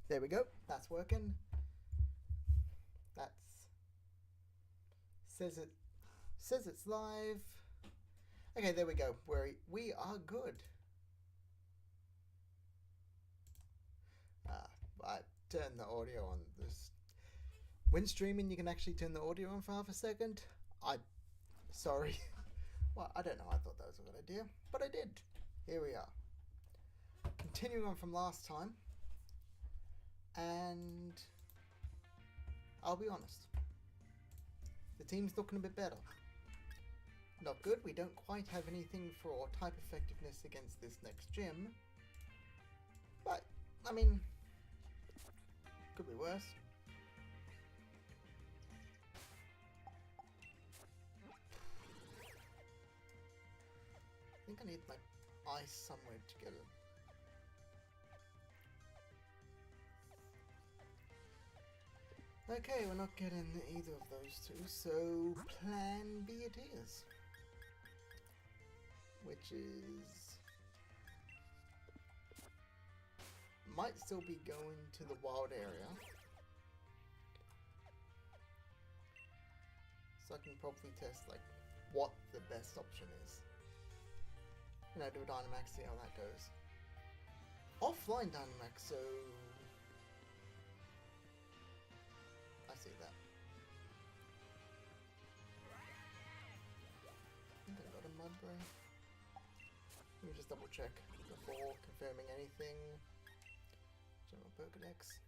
There we go. That's working. That's says it's live. Okay, there we go. We are good. I turned the audio on this. When streaming, you can actually turn the audio on for half a second. Sorry. Well, I don't know. I thought that was a good idea, but I did. Here we are. Continuing on from last time, and I'll be honest. The team's looking a bit better. Not good. We don't quite have anything for type effectiveness against this next gym, but I mean, could be worse. I think I need my ice somewhere to get it. Okay, we're not getting either of those two, so plan B it is. Which is... might still be going to the wild area. So I can probably test, like, what the best option is. And I do a Dynamax, see how that goes. Offline Dynamax, so... I see that. I think I got a Mudbray. Let me just double check before confirming anything. General Pokedex.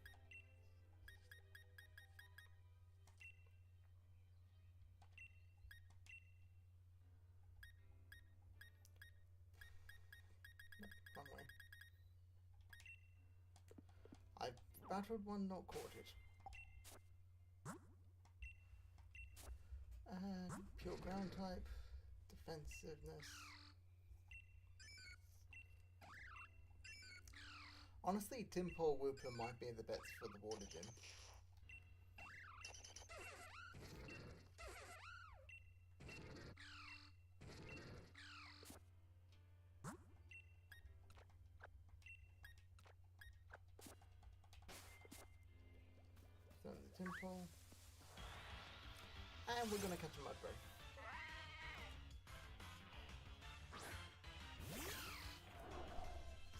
Nope, wrong way. I've battled one, not caught it. And pure ground type, defensiveness. Honestly, Timpole Wooper might be the best for the water gym. So the Timpole. And we're gonna catch a Mudbray.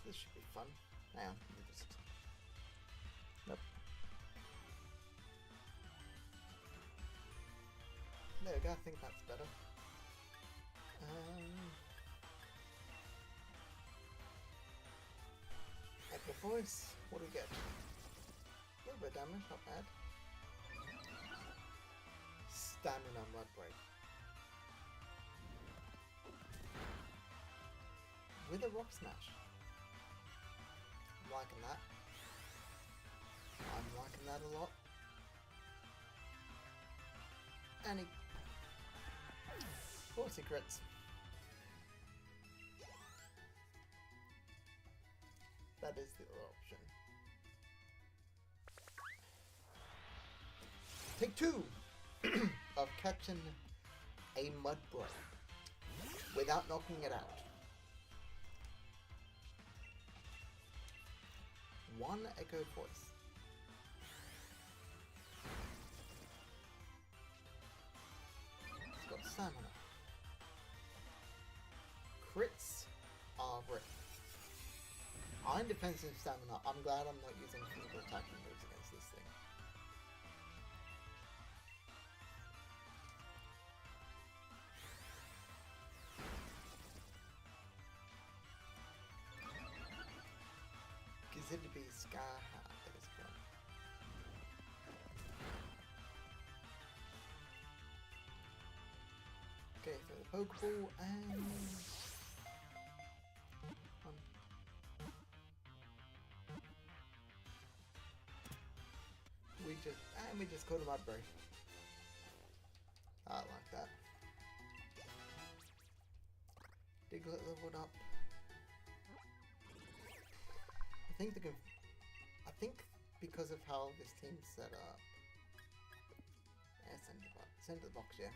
This should be fun. Hang on, let me just... Nope. There we go, I think that's better. Echo Voice, what do we get? A little bit of damage, not bad. Stamina Mudbray. With a Rock Smash. I'm liking that. I'm liking that a lot. And of course he crits. That is the other option. Take two of catching a Mudbray without knocking it out. One Echoed Voice. It's got stamina. Crits are rare. I'm defensive stamina. I'm glad I'm not using physical attacking moves against this thing. It to be Sky High at this point. Okay, for the Pokeball and we just caught a Mudbray. I like that. Diglett leveled up. I think because of how this team's set up. Yeah, send to the box, yeah.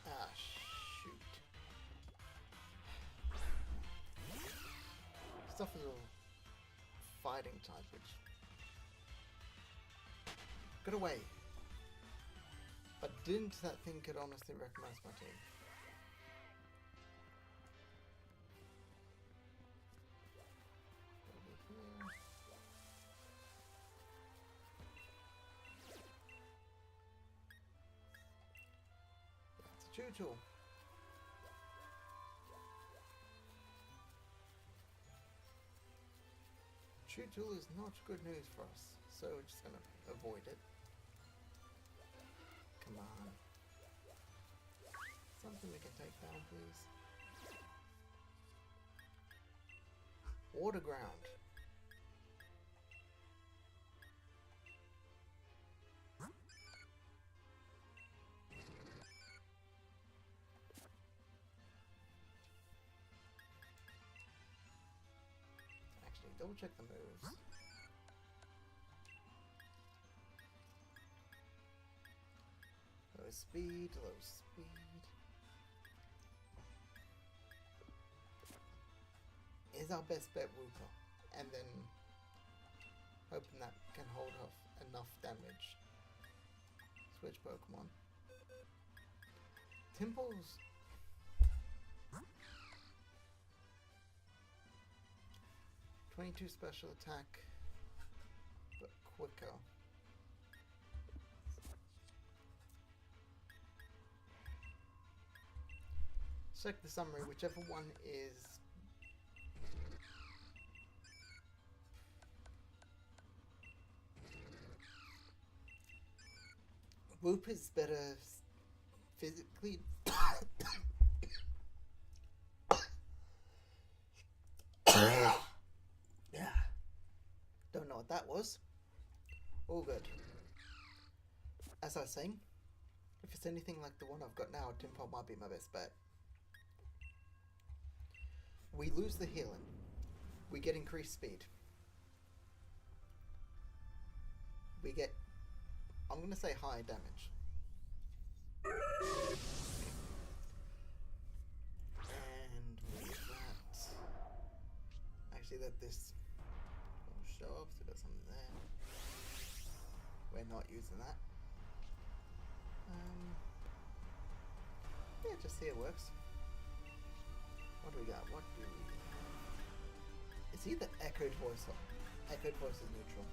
Ah, shoot. Stuff is all fighting type, which... Get away! But didn't that thing could honestly recognize my team? That's a Choo-Choo. Choo-Choo is not good news for us, so we're just gonna avoid it. Come on. Something we can take down, please. Water ground. Actually, double check the moves. Low speed, low speed. Is our best bet Wooper, and then hoping that can hold off enough damage. Switch Pokemon. Timple's 22 special attack, but quicker. Check the summary, whichever one is Whoop is better physically. Yeah. Don't know what that was. All good. As I was saying, if it's anything like the one I've got now, Timpole might be my best bet. We lose the healing. We get increased speed. We get, I'm going to say, high damage. And with that, actually let this show off, so there's something there. We're not using that. Yeah, just see it works. What do we got? What do we have? It's either Echoed Voice or Echoed Voice is neutral.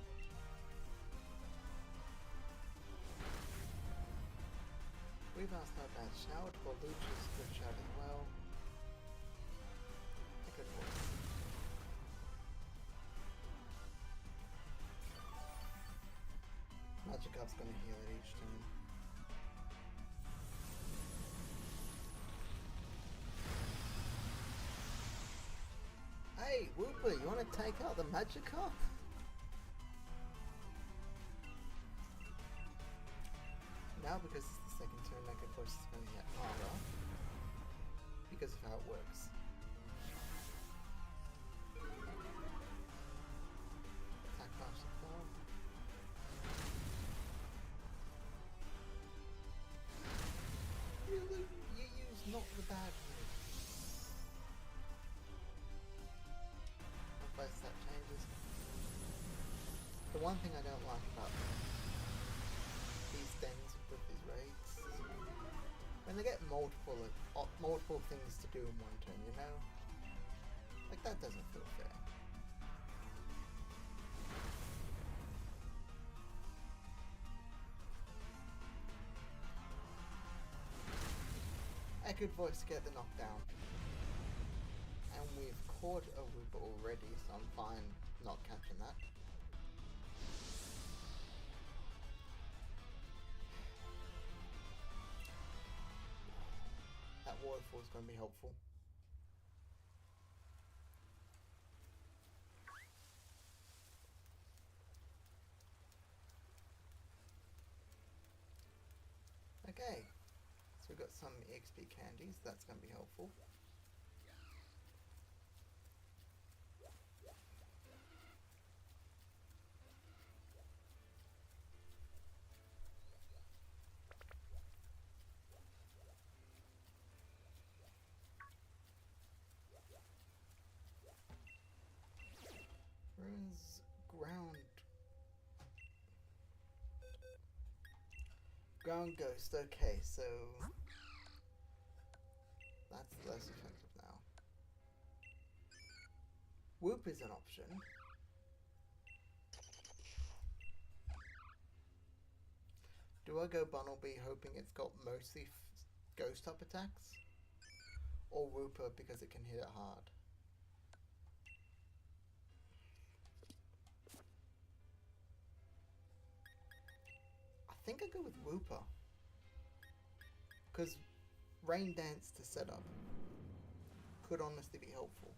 Rebound's not bad shout, but Luch is a good shout as well. Echoed Voice. Magikarp's gonna heal it each time. Hey, Wooper, you want to take out the Magikarp? Now, because it's the second turn, I can push is going to get harder because of how it works. Attack fast above. Really? You use not the bad move. That changes. The one thing I don't like about these things with these raids, when they get multiple things to do in one turn, you know? Like, that doesn't feel fair. Echoed Voice to get the knockdown. And we've caught a Wooper already, so I'm fine not catching that. That waterfall is going to be helpful. Okay, so we've got some EXP candies, that's going to be helpful. Ground Ghost. Okay, so that's less effective now. Whoop is an option. Do I go Bunnelby hoping it's got mostly ghost type attacks? Or Whooper because it can hit it hard? I think I go with Whooper. Because Rain Dance to set up could honestly be helpful.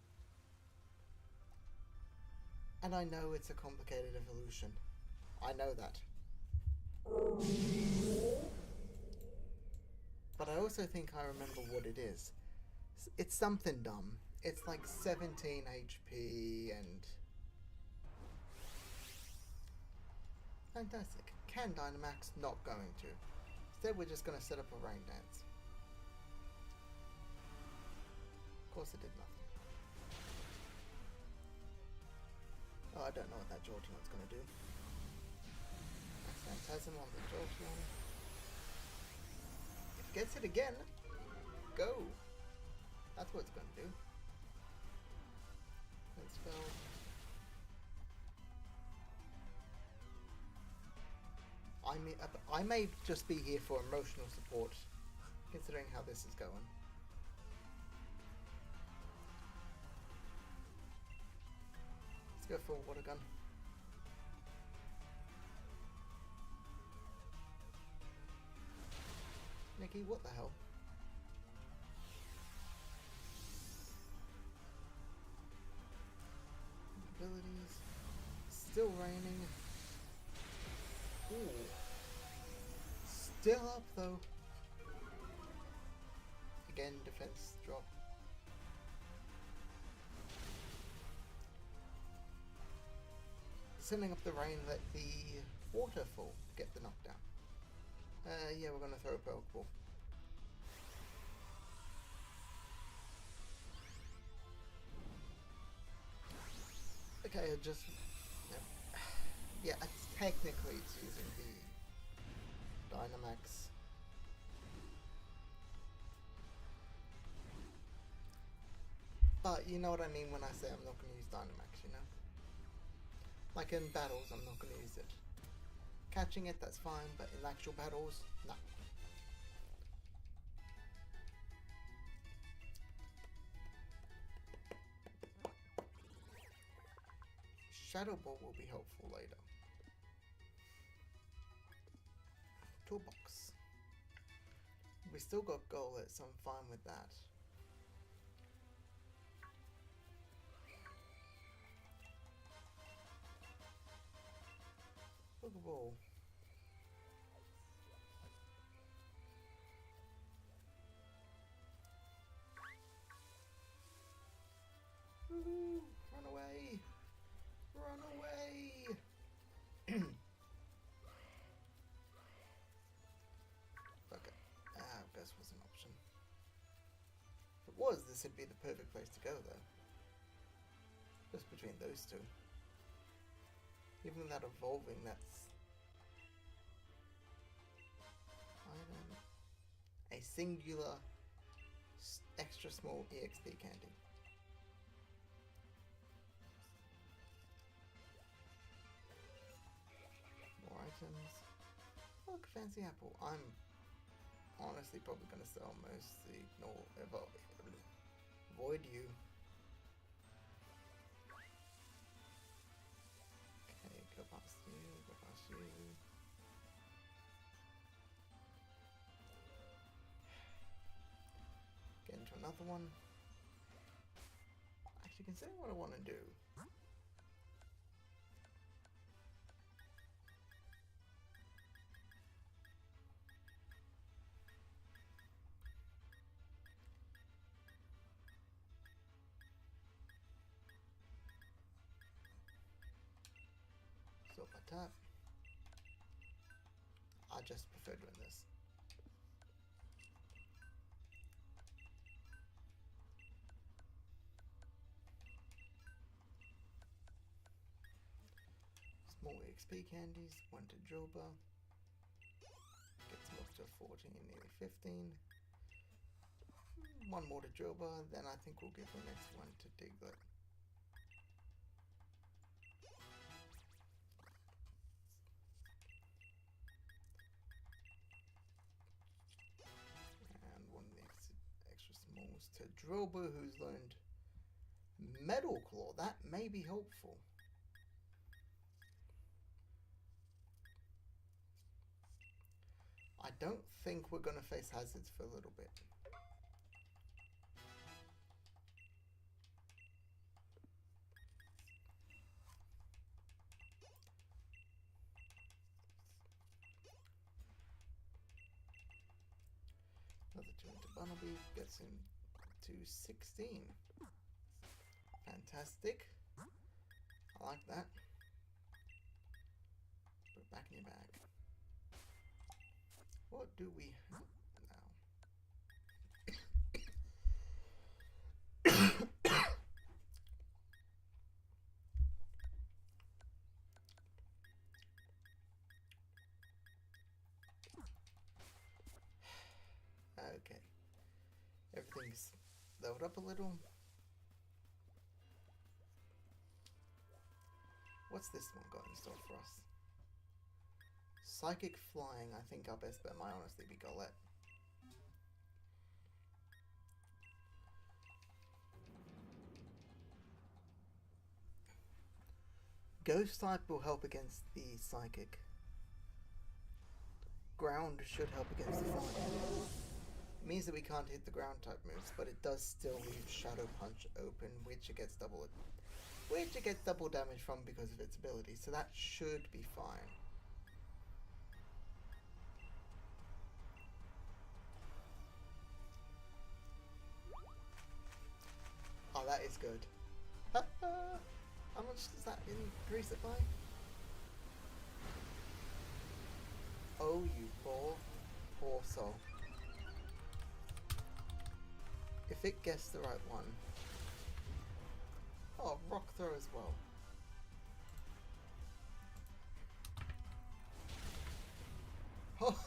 And I know it's a complicated evolution. I know that. But I also think I remember what it is. It's something dumb. It's like 17 HP and... Fantastic. Can Dynamax? Not going to. Instead we're just going to set up a Rain Dance. Of course it did nothing. Oh, I don't know what that Jolteon's going to do. Phantasm on the Jolteon. If it gets it again, go! That's what it's going to do. Let's go. I may just be here for emotional support, considering how this is going. Let's go for Water Gun. Nikki, what the hell? Abilities. Still raining. Ooh. Still up though. Again, defense drop. Sending up the rain, let the waterfall get the knockdown. Yeah, we're gonna throw a Pokeball. Okay, I just... Yeah, technically it's using the Dynamax. But you know what I mean when I say I'm not going to use Dynamax, you know? Like in battles, I'm not going to use it. Catching it, that's fine, but in actual battles, no. Shadow Ball will be helpful later. Toolbox. We still got Golett, so I'm fine with that. Pokeball. Woohoo! Run away! Run away! Okay. Ghost was an option. If it was, this would be the perfect place to go though. Just between those two. Even without evolving, that's... Item. A singular extra small EXP candy. More items. Look, fancy apple. I'm honestly probably going to sell mostly. No, avoid you. Okay, go past you, go past you. Get into another one. Actually, considering what I want to do. So if I tap, I just prefer doing this. Small XP candies, one to Joba. Get some more to 14, nearly 15. One more to Joba, then I think we'll give the next one to Diglett. And one of the extra smalls to Droba, who's learned Metal Claw. That may be helpful. I don't think we're going to face hazards for a little bit. Another 2 into Bunnelby gets him to 16. Fantastic. I like that. Put it back in your bag. What do we have now? Okay. Everything's leveled up a little. What's this one got in store for us? Psychic Flying. I think our best bet might honestly be Golett. Ghost type will help against the Psychic. Ground should help against the Flying. It means that we can't hit the ground type moves, but it does still leave Shadow Punch open, which it gets double damage from because of its ability, so that should be fine. Oh, that is good. How much does that increase it by? Oh, you poor soul. If it gets the right one. Oh, rock throw as well. Oh,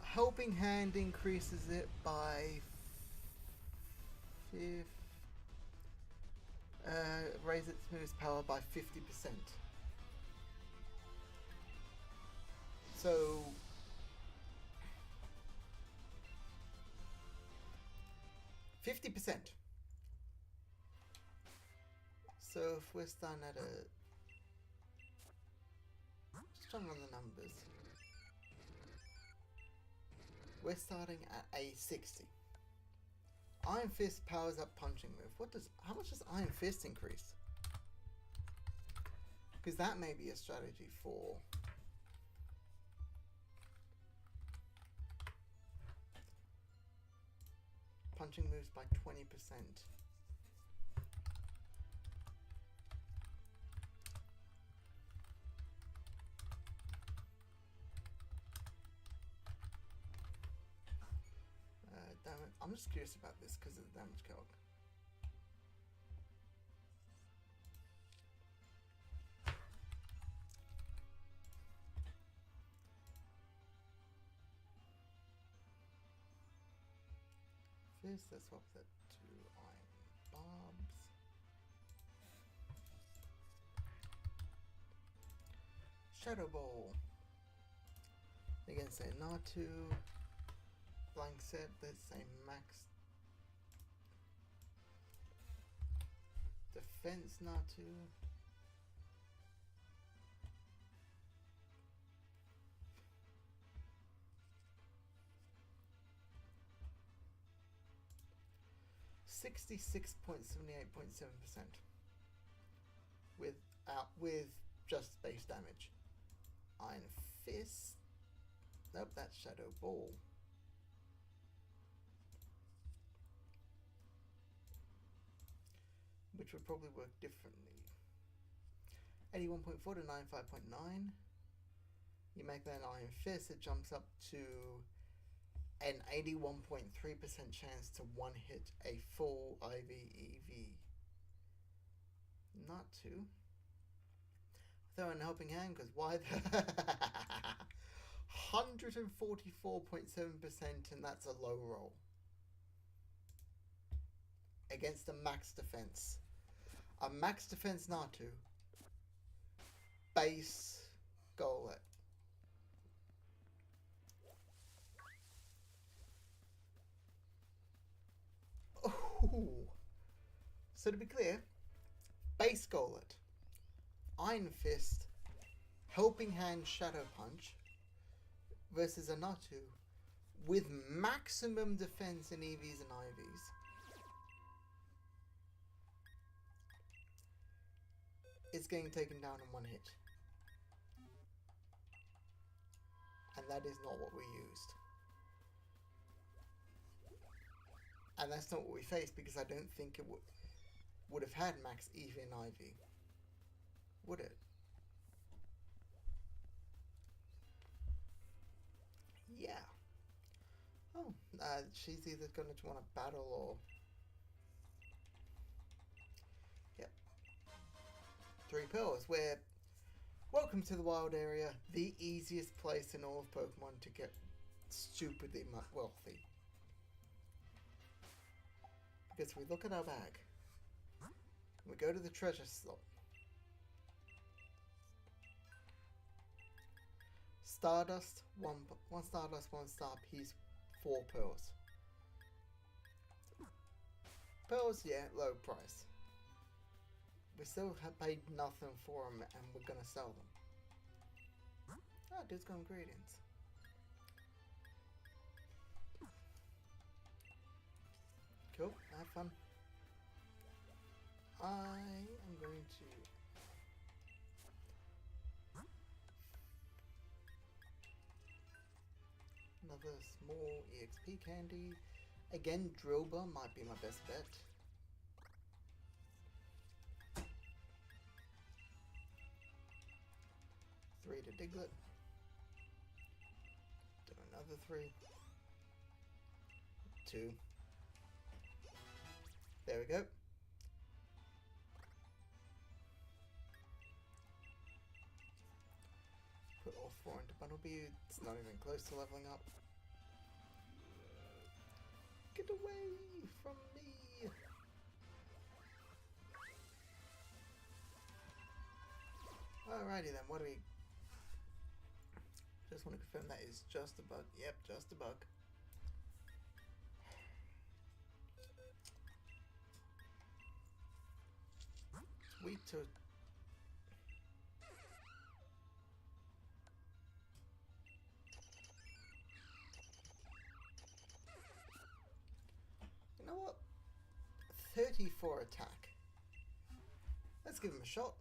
Helping Hand increases it by raise its move's power by 50%. So 50%. So if we're starting at a, just trying to run the numbers. We're starting at a 60. Iron Fist powers up punching move. How much does Iron Fist increase? Because that may be a strategy for punching moves by 20%. I'm just curious about this because of the damage calc. Fist, let's swap that to Iron Barbs. Shadow Ball against a Natu. Blank set, let's say max defense Natu. %66.78.7% with just base damage. Iron Fist. Nope, that's Shadow Ball. Which would probably work differently. 81.4 to 95.9. You make that an Iron Fist, it jumps up to an 81.3% chance to one hit a full IV EV. Not to. Throw in a helping hand, because why the 144.7%, and that's a low roll. Against a max defense. A max defense Natu. Base Golett. Oh. So to be clear, base Golett, Iron Fist, Helping Hand Shadow Punch versus a Natu with maximum defense in EVs and IVs. It's getting taken down in one hit. And that is not what we used. And that's not what we faced, because I don't think it would have had max EV and IV. Would it? Yeah. Oh, she's either going to want to battle or... Yep. 3 pearls. Welcome to the wild area, the easiest place in all of Pokemon to get stupidly wealthy. Because we look at our bag, we go to the treasure slot. Stardust, one Stardust, 1 star piece, 4 pearls. Pearls, yeah, low price. We still have paid nothing for them, and we're gonna sell them. Ah, dude's got ingredients. Cool, have fun. I am going to... Another small EXP candy. Again, Drillbur might be my best bet. Three to Diglett. Do another 3. 2. There we go. Put all 4 into Bunnelby. It's not even close to leveling up. Get away from me! Alrighty then, what do we... Just want to confirm that is just a bug. Yep, just a bug. Sweet to... You know what? 34 attack. Let's give him a shot.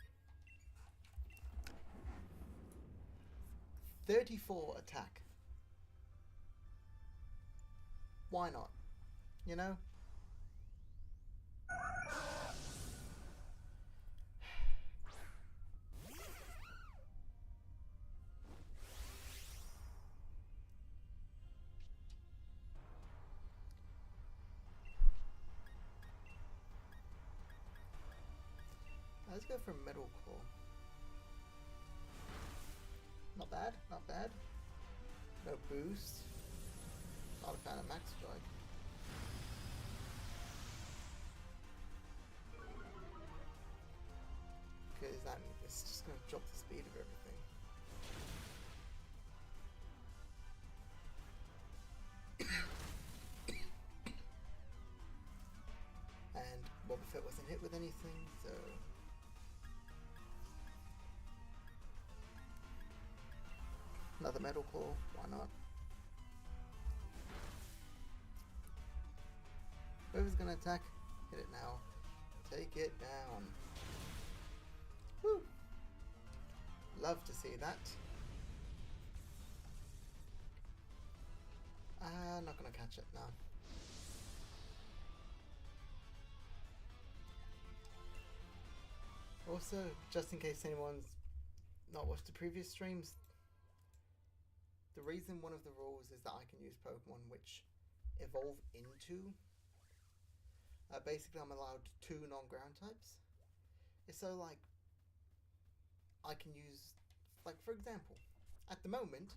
34 attack. Why not? You know? Let's go for Metal Claw. Not bad, not bad. No boost. Not a fan of Max Strike. Because that it's just going to drop the speed of everything. And Boba Fett wasn't hit with anything, so... Another Metal Claw, why not? Whoever's gonna attack, hit it now. Take it down. Woo! Love to see that. Not gonna catch it now. Also, just in case anyone's not watched the previous streams, the reason one of the rules is that I can use Pokemon which evolve into. Basically, I'm allowed 2 non-ground types. It's so like I can use, like for example, at the moment,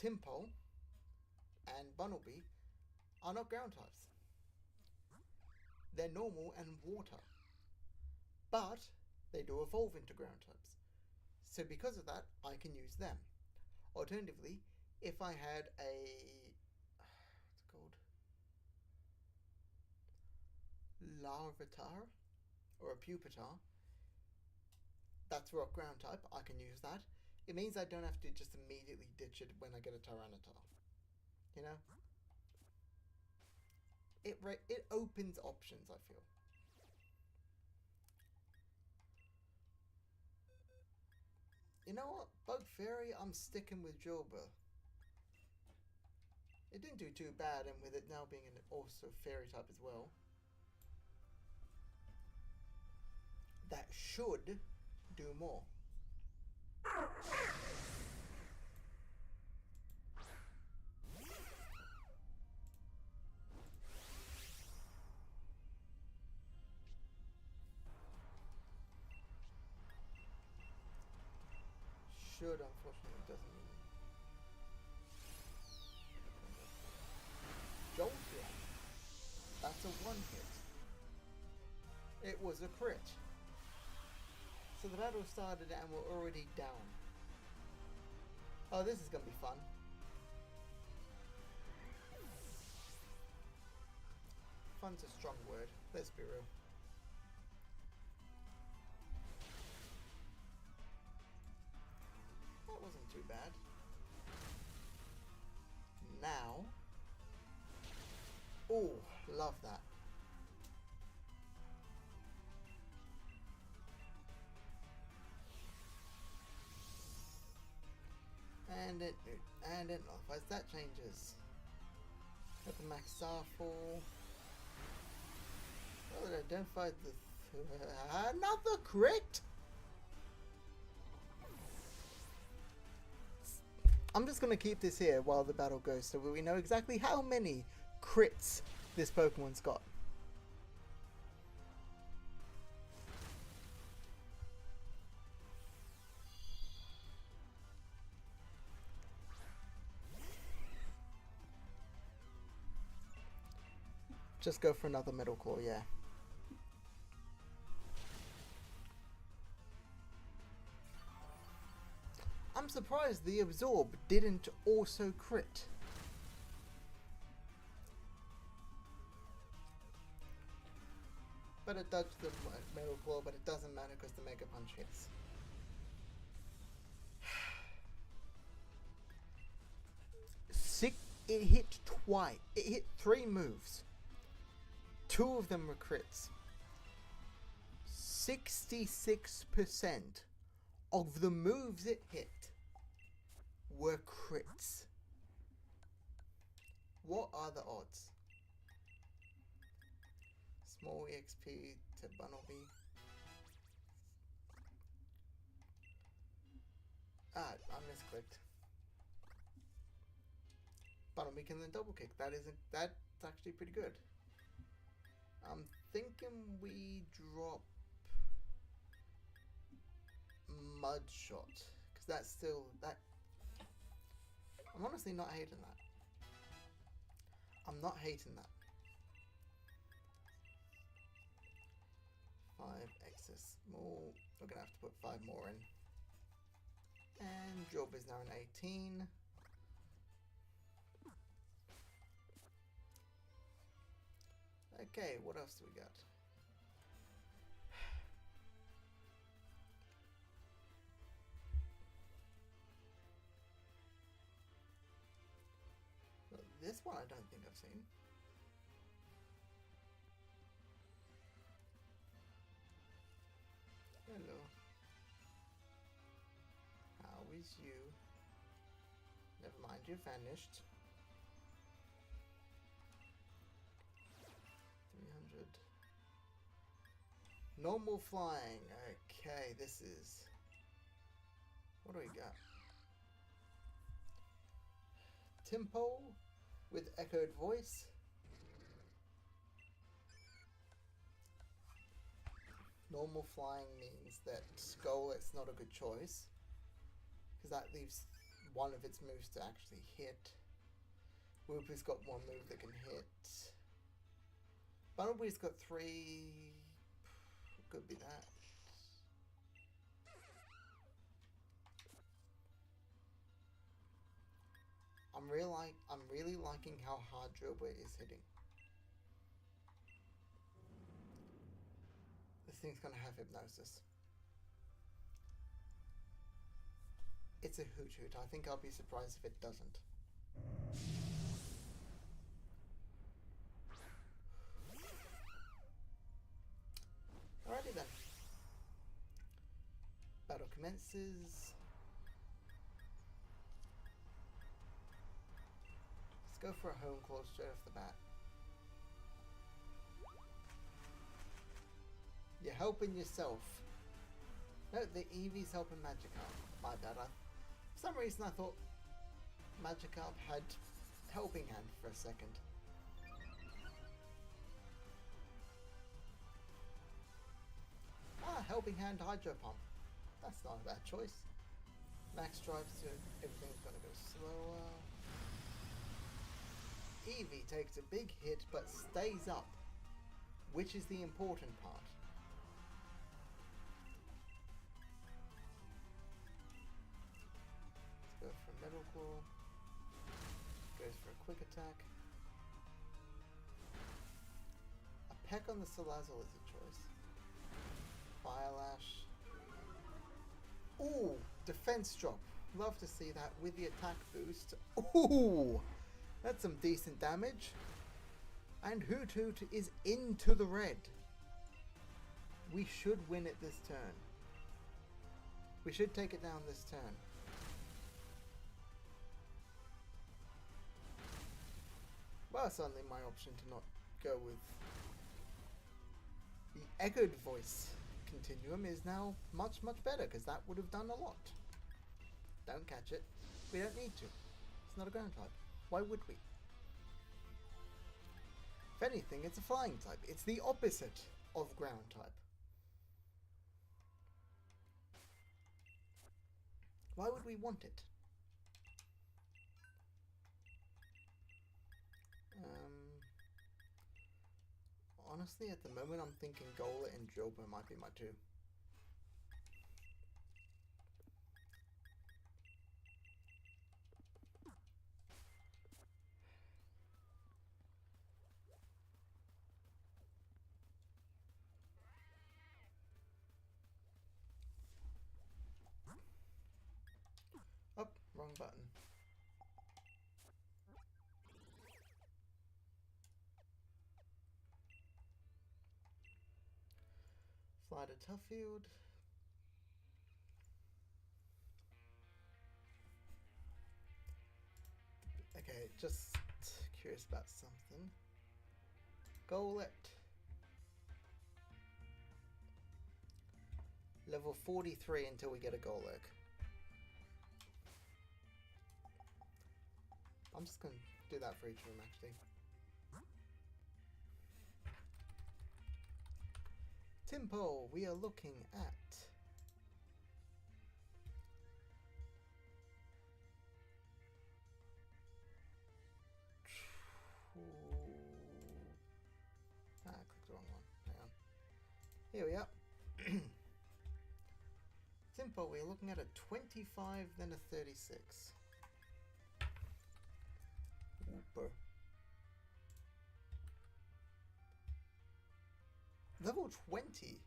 Timpo and Bunnelby are not ground types. They're normal and water. But they do evolve into ground types. So because of that, I can use them. Alternatively, if I had what's it called? Larvitar or a Pupitar, that's rock ground type, I can use that. It means I don't have to just immediately ditch it when I get a Tyranitar. You know? It opens options, I feel. You know what? Bug Fairy, I'm sticking with Jilbur. It didn't do too bad, and with it now being an also fairy type as well, that should do more. Should, unfortunately, doesn't mean. Jolteon. That's a one hit. It was a crit. So the battle started and we're already down. Oh, this is gonna be fun. Fun's a strong word, let's be real. That wasn't too bad. Now. Oh, love that. And it nullifies. That changes. Got the max Starfall. Well, it identified the another crit. I'm just gonna keep this here while the battle goes, so we know exactly how many crits this Pokemon's got. Just go for another Metal Claw, yeah. I'm surprised the Absorb didn't also crit. But it dodged the Metal Claw, but it doesn't matter because the Mega Punch hits. It hit twice. It hit 3 moves. 2 of them were crits. 66% of the moves it hit were crits. What are the odds? Small EXP to Bunnelby. I misclicked. Bunnelby can then double kick. That's actually pretty good. I'm thinking we drop Mud Shot, because that's still that. I'm honestly not hating that. I'm not hating that. 5 excess more. We're gonna have to put 5 more in. And Job is now an 18. Okay, what else do we got? Well, this one I don't think I've seen. Hello. How is you? Never mind, you vanished. 300. Normal flying. Okay, this is... What do we got? Tempo with echoed voice. Normal flying means that Skull, it's not a good choice, because that leaves one of its moves to actually hit. Whoopie's got one move that can hit. Bumblebee's got 3. Could be that. I'm really liking how hard Drillbit is hitting. This thing's gonna have Hypnosis. It's a Hoot Hoot. I think I'll be surprised if it doesn't. Alrighty then. Battle commences. Let's go for a home claw straight off the bat. You're helping yourself. No, the Eevee's helping Magikarp. My bad. For some reason I thought Magikarp had Helping Hand for a second. Ah, Helping Hand Hydro Pump. That's not a bad choice. Max drives to everything's gonna go slower. Eevee takes a big hit but stays up, which is the important part. Let's go for Metal Claw. Goes for a quick attack. A peck on the Salazzle is a choice. Fire Lash. Ooh, defense drop. Love to see that with the attack boost. Ooh, that's some decent damage. And Hoot Hoot is into the red. We should win it this turn. We should take it down this turn. Well, certainly my option to not go with the echoed voice continuum is now much better, because that would have done a lot. Don't catch it. We don't need to. It's not a ground type. Why would we? If anything, it's a flying type. It's the opposite of ground type. Why would we want it? Honestly, at the moment, I'm thinking Golett and Drillbit might be my two. Oh, wrong button. Fly to Tuffield. Okay, just curious about something. Golett. Level 43 until we get a Golurk. I'm just going to do that for each room, actually. Tempo, we are looking at I clicked the wrong one. Hang on. Here we are. Tempo, we're looking at a 25, then a 36. Whooper. Level 20?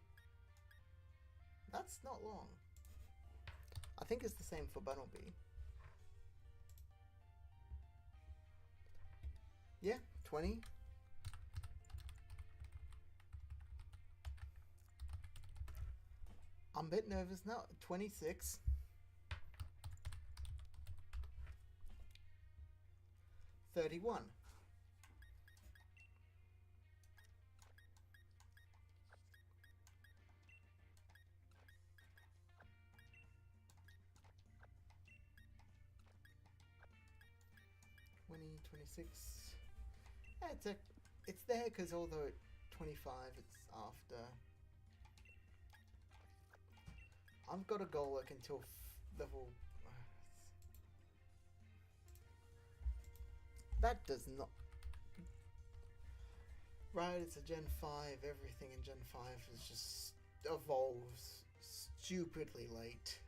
That's not long. I think it's the same for Bunnelby. Yeah, 20. I'm a bit nervous now. 26. 31. 26. Yeah, it's there because although 25, it's after. I've got a Golurk until level That does not... Right, it's a Gen 5. Everything in Gen 5 is just evolves stupidly late.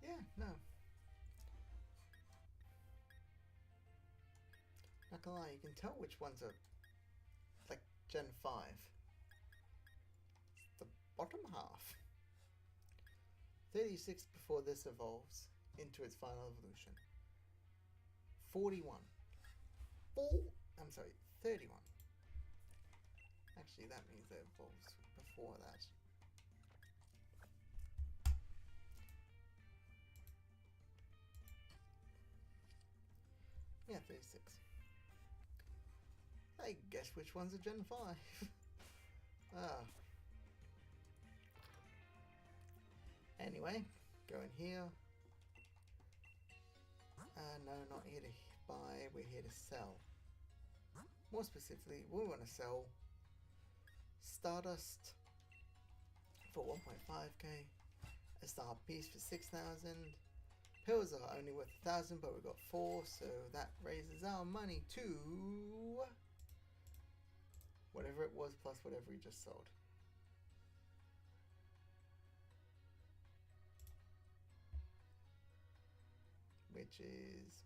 Yeah, no. Not gonna lie, you can tell which ones are like Gen 5. It's the bottom half. 36 before this evolves into its final evolution. 41. I'm sorry, 31. Actually, that means it evolves before that. Yeah, 36. I guess which one's a Gen 5? Ah. Anyway, go in here. No, not here to buy, we're here to sell. More specifically, we want to sell Stardust for 1.5k, a star piece for 6,000. Pills are only worth 1,000, but we've got 4, so that raises our money to whatever it was plus whatever we just sold. Which is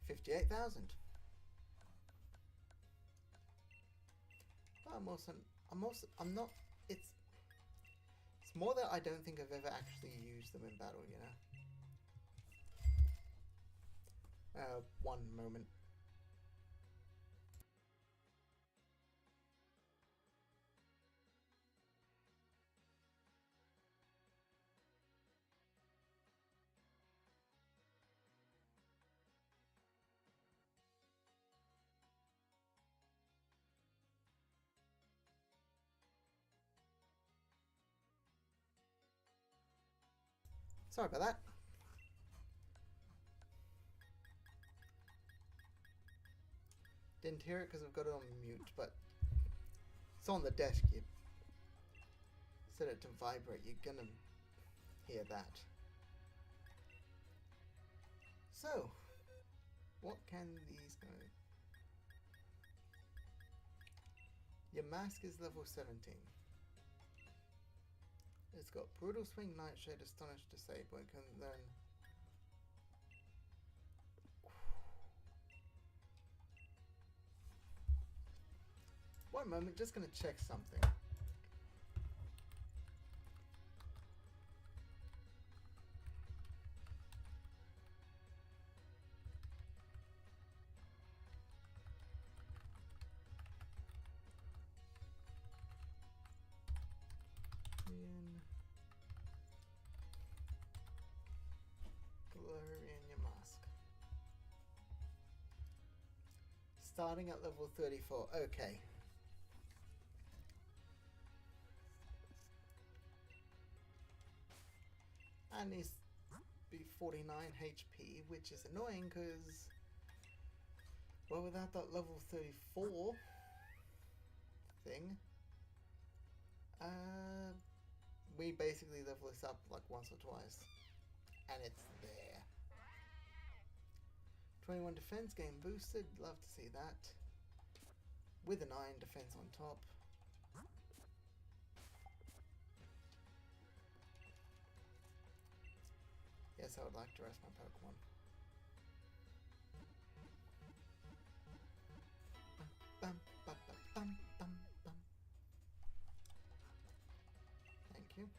58,000. But I'm not, it's more that I don't think I've ever actually used them in battle, you know? One moment. Sorry about that. Didn't hear it because I've got it on mute, but it's on the desk. You set it to vibrate, you're gonna hear that. So, what can these go? Your mask is level 17. It's got Brutal Swing, Nightshade, Astonish, Disable. It can then... One moment, just gonna check something. Blurry in your mask. Starting at level 34. Okay. And he's be 49 HP, which is annoying because, well, without that level 34 thing, we basically level this up like once or twice, and it's there. 21 defense, game boosted, love to see that. With a 9 defense on top. Yes, I would like to rest my Pokemon. Bum, bum, bum, bum, bum, bum. Thank you.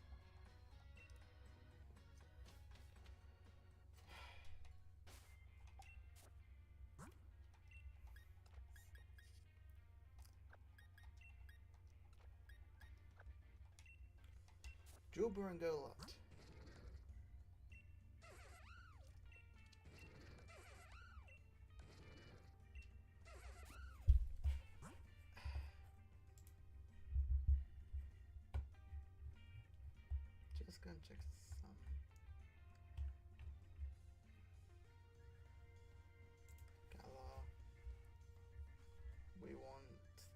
Jubber and Golot. go and check some. Gala. We want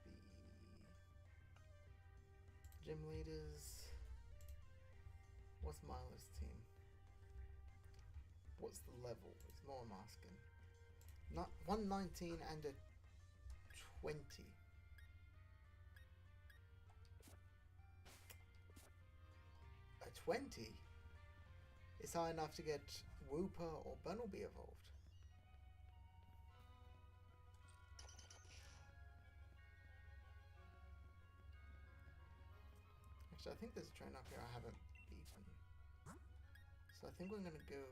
the gym leaders. What's Milo's team? What's the level? It's more I'm asking. Not 119 and a 20. A 20 is high enough to get Wooper or Bunnelby evolved. Actually, I think there's a train up here I haven't beaten. So I think we're going to go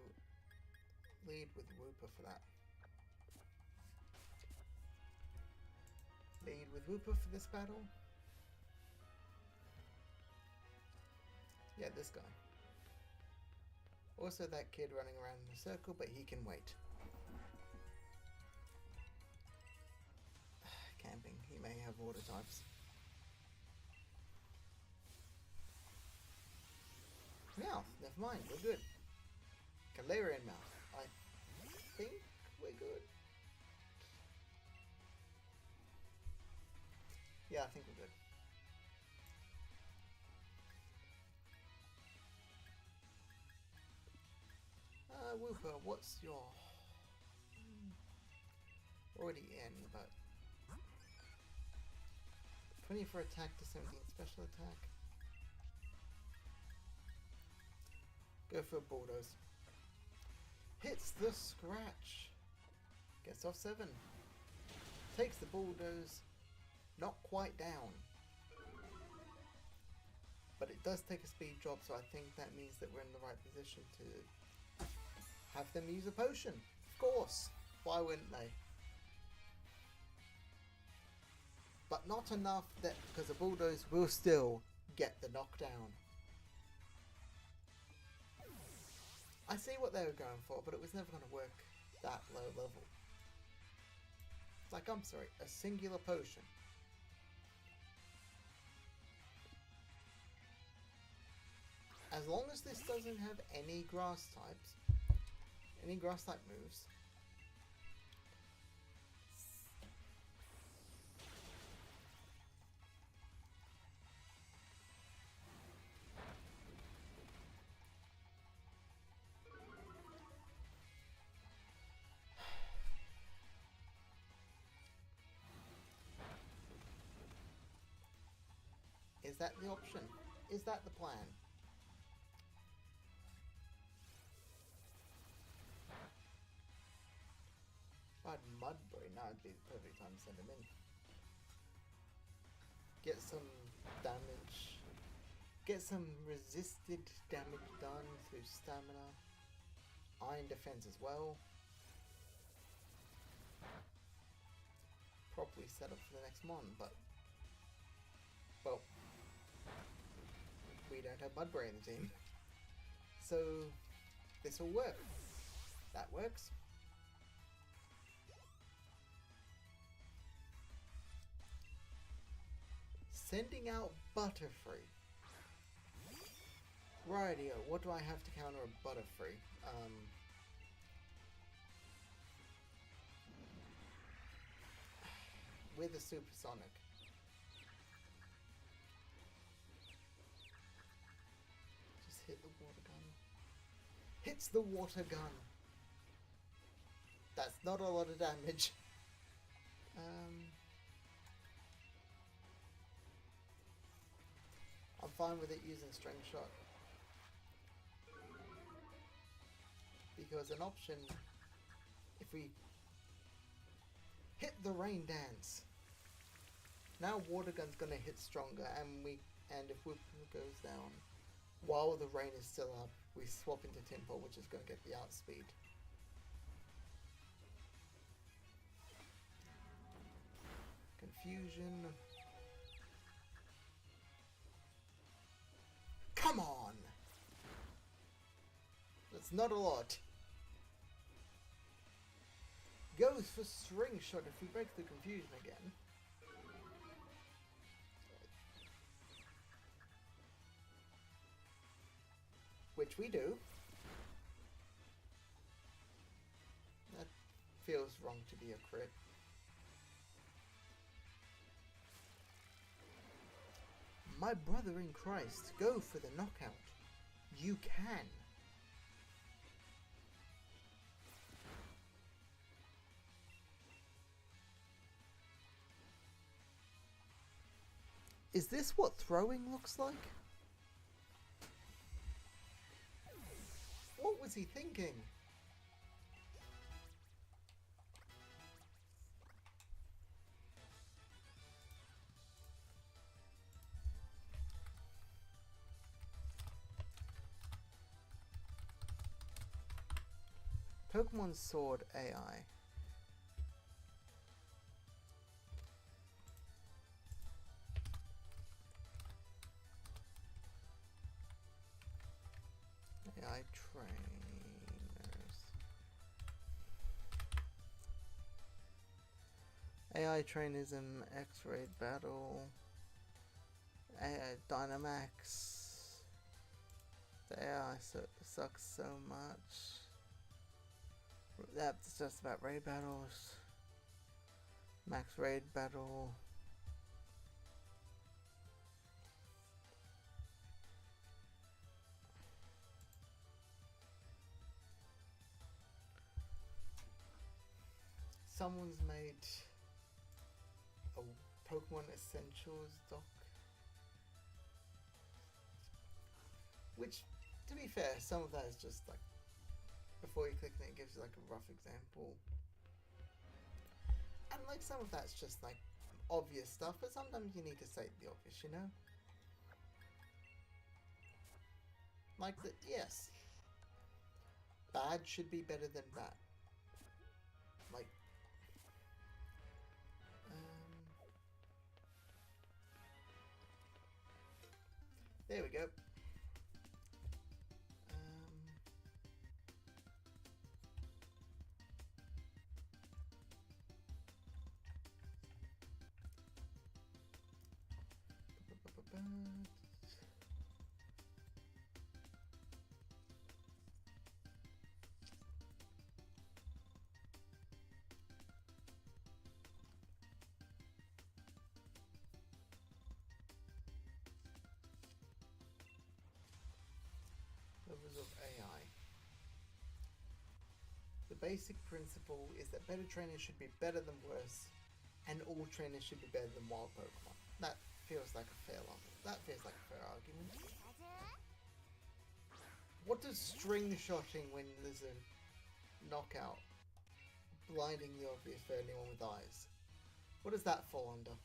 lead with Wooper for that. Lead with Wooper for this battle. Yeah, this guy. Also that kid running around in a circle, but he can wait. Camping. He may have water types. Mouth. Never mind. We're good. Galarian mouth. I think we're good. Yeah, I think we're good. Wooper, what's your... already in, but... 20 for attack to 17 special attack. Go for a bulldoze. Hits the scratch. Gets off 7. Takes the bulldoze. Not quite down. But it does take a speed drop, so I think that means that we're in the right position to have them use a potion. Of course. Why wouldn't they? But not enough that, because the bulldoze will still get the knockdown. I see what they were going for, but it was never going to work that low level. It's like, I'm sorry, a singular potion. As long as this doesn't have any grass types, any grass type moves, is that the option? Is that the plan? If I had Mudbury, now would be the perfect time to send him in. Get some damage. Get some resisted damage done through stamina. Iron defense as well. Properly set up for the next mon, but... well... we don't have Mudbury in the team. So... this will work. That works. Sending out Butterfree. Rightio, what do I have to counter a Butterfree? With a Supersonic. Just hit the water gun. Hits the water gun. That's not a lot of damage. I'm fine with it using String Shot. Because an option, if we hit the Rain Dance, now Water Gun's gonna hit stronger, and if Whip goes down while the rain is still up, we swap into Tempo, which is gonna get the outspeed. Confusion. Come on! That's not a lot. Goes for String Shot if we break the confusion again. which we do. That feels wrong to be a crit. My brother in Christ, go for the knockout. You can. Is this what throwing looks like? What was he thinking? Pokemon Sword AI. AI trainers. AI trainism, X-Raid battle, AI Dynamax. The AI sucks so much. That's just about raid battles. Max raid battle. Someone's made a Pokemon Essentials doc. Which, to be fair, some of that is just like, before you click on it, it gives you like a rough example. And like some of that's just like obvious stuff, but sometimes you need to say the obvious, you know? Like the, yes. Bad should be better than bad. Like, there we go. Levels of AI. The basic principle is that better trainers should be better than worse, and all trainers should be better than wild Pokemon. That feels like a fair argument. That feels like a fair argument. What does string shotting when there's a knockout blinding the obvious for anyone with eyes? What does that fall under?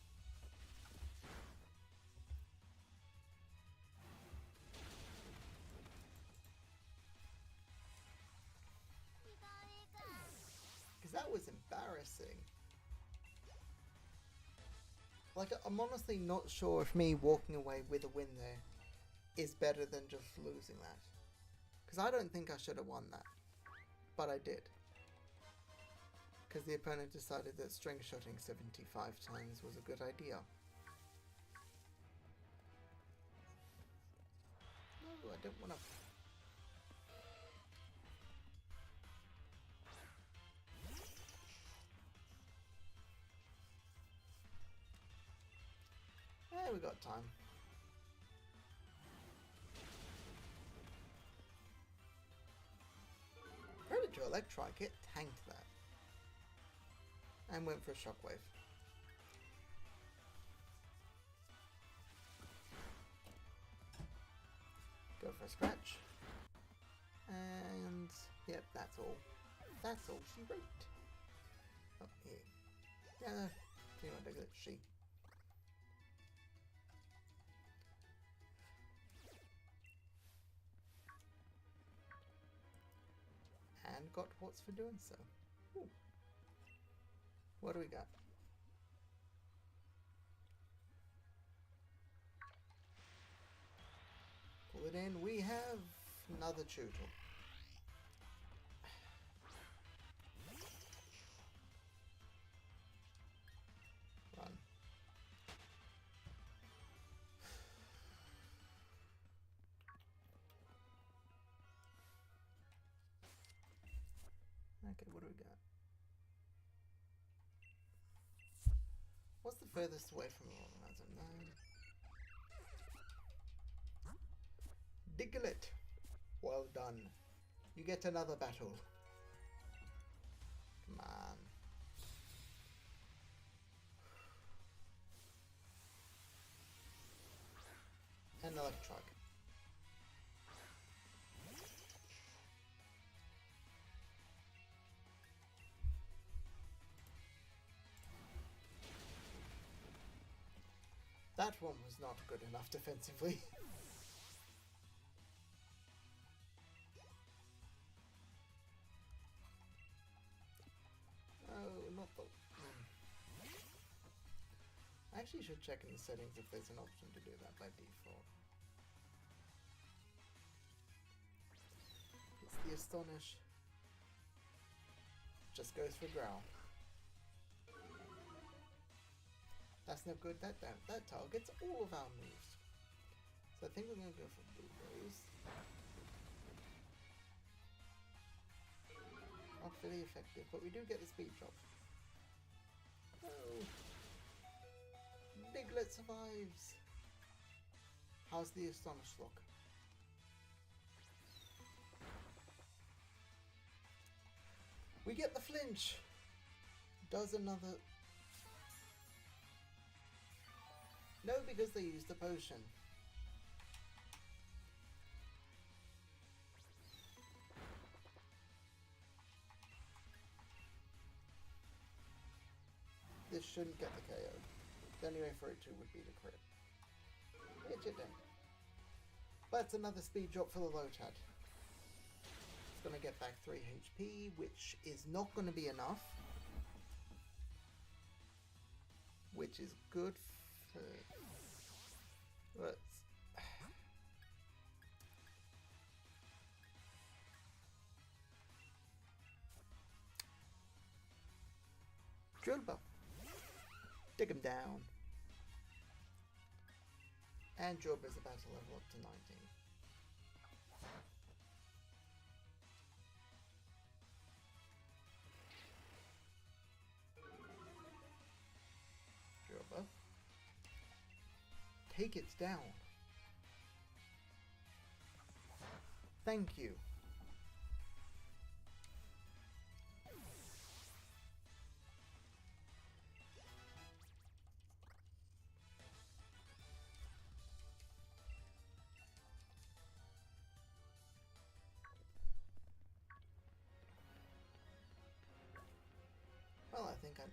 Because that was embarrassing. Like, I'm honestly not sure if me walking away with a win there is better than just losing that. Because I don't think I should have won that. But I did. Because the opponent decided that string shotting 75 times was a good idea. No, I don't want to... Yeah, we got time. Predator Electrike, it tanked that. And went for a shockwave. Go for a scratch. And yep, that's all. That's all she wrote. Oh, here. Yeah, pretty much a she. And got what's for doing so. Ooh. What do we got? Pull it in. We have another Chootle. Run. Okay, what do we got? What's the furthest away from the organizer? 9. Diglett! Well done. You get another battle. Come on. And Electrug. That one was not good enough defensively. Oh, not the... I actually should check in the settings if there's an option to do that by default. It's the Astonish. Just goes for Growl. That's no good. That targets all of our moves. So I think we're going to go for Blue Rose. Not very effective, but we do get the speed drop. Oh! Diglett survives! How's the Astonish look? We get the flinch! Does another... No, because they used a potion. This shouldn't get the KO. The only way for it to would be the crit. Which it didn't. But it's another speed drop for the Lotad. It's going to get back 3 HP, which is not going to be enough. Which is good for... Let's... Drill Bow. Dig him down. And Job is about to level up to 19. Job. Take it down. Thank you. Well, I think I'm...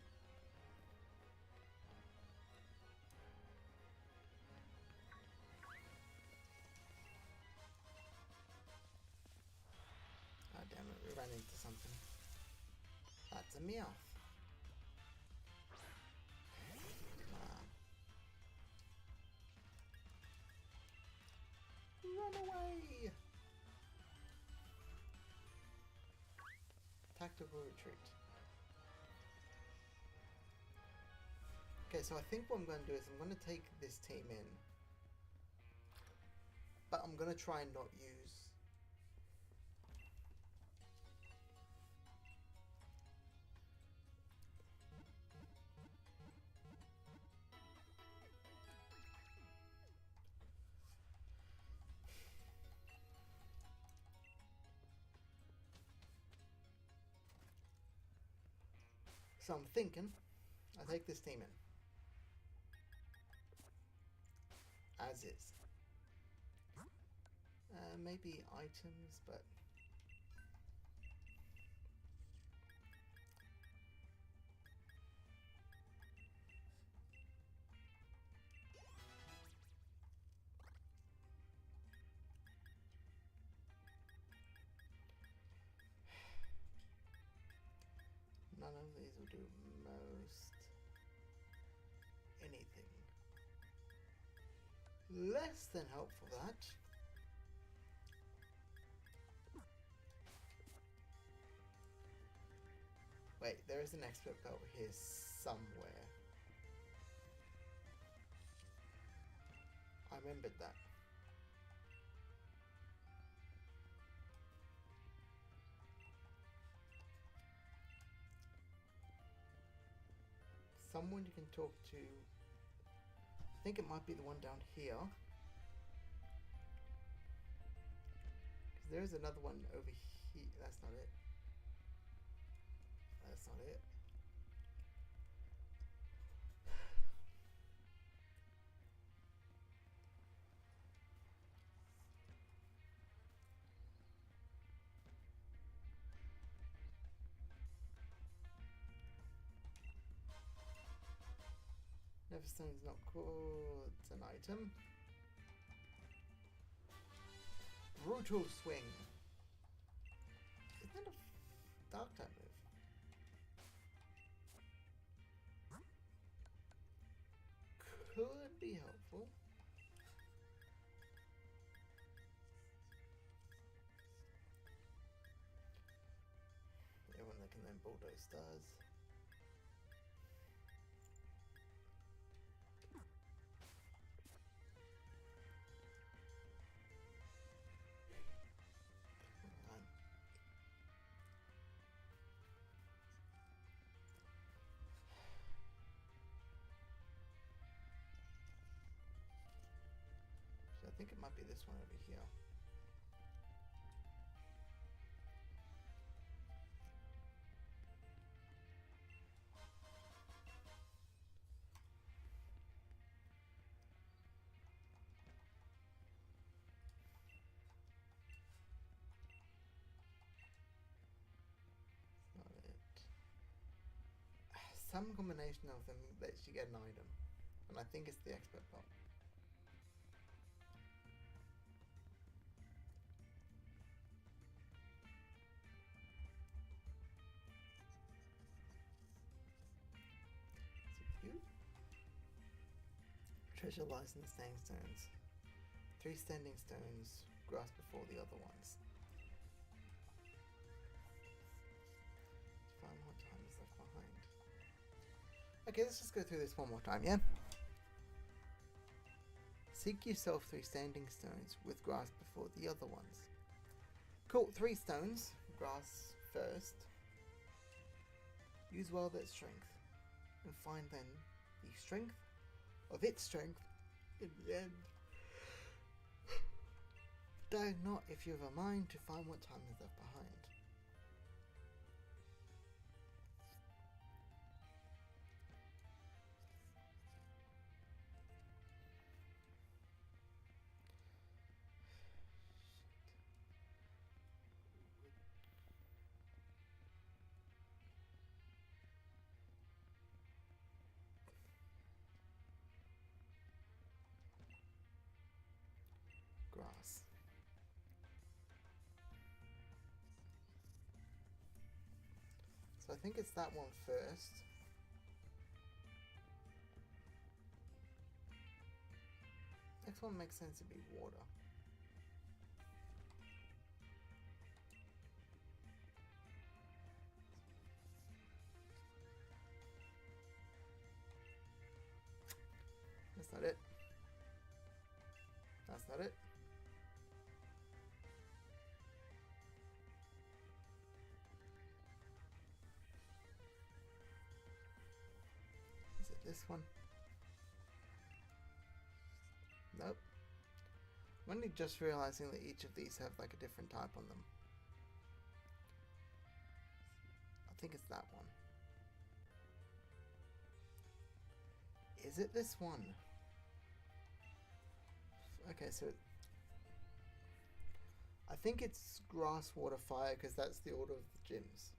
Oh, damn it, we ran into something. That's a Meowth. Run away! Tactical retreat. Okay, so I think what I'm going to do is I'm going to take this team in. But I'm going to try and not use... So I'm thinking I take this team in. As is. Maybe items, but... None of these will do most anything. Less than helpful, that. Wait, there is an expert belt here somewhere. I remembered that. someone you can talk to. I think it might be the one down here. Because there is another one over here. That's not it. That's not it. Neverstone's not called an item. Brutal Swing. Isn't that a dark type move? Could be helpful. Yeah, when they can then bulldoze stars. I think it might be this one over here. That's not it. Some combination of them lets you get an item. And I think it's the expert part. Treasure lies in the standing stones. 3 standing stones, grass before the other ones. Find what time is left behind. Okay, let's just go through this one more time, yeah? Seek yourself 3 standing stones with grass before the other ones. Cool, 3 stones, grass first. Use well that strength, and find then the strength of its strength in the end. Doubt not if you have a mind to find what time is left behind. Grass. So I think it's that one first. Next one makes sense to be water. That's not it. That's not it. Is it this one? Nope. I'm only just realizing that each of these have like a different type on them. I think it's that one. Is it this one? Okay, so I think it's grass, water, fire because that's the order of the gyms.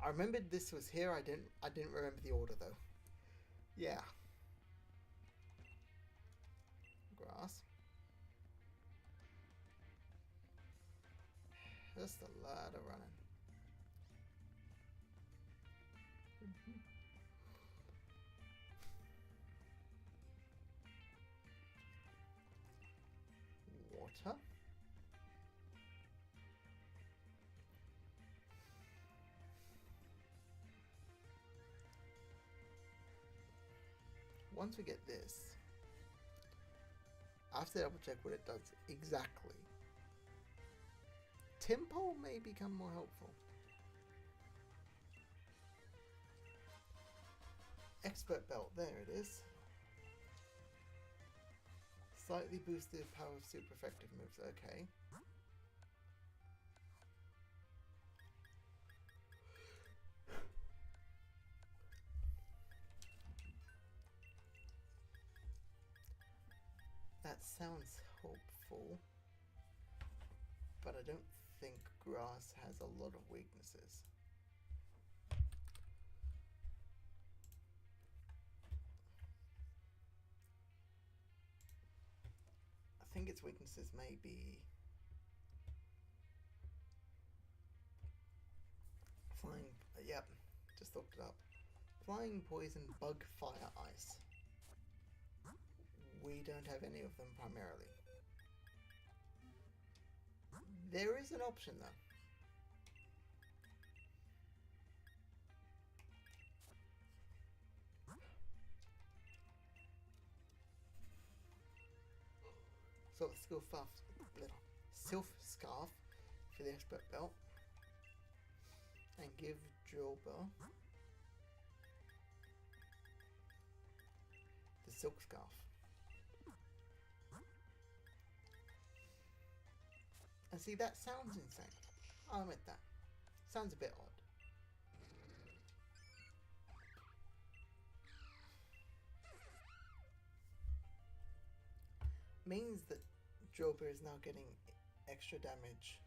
I remembered this was here. I didn't remember the order though. Yeah. Grass. Just a lot of running. Water. Once we get this, I have to double check what it does exactly. Timpole may become more helpful. Expert belt, there it is. Slightly boosted power of super effective moves, okay. That sounds hopeful, but I don't think grass has a lot of weaknesses. I think its weaknesses may be flying. Yep, just looked it up. Flying, poison, bug, fire, ice. We don't have any of them primarily. There is an option though. So Sylph Scarf for the expert belt. And give Jilba the silk scarf. And see, that sounds insane. I'll admit that. Sounds a bit odd. Means that Jilba is now getting extra damage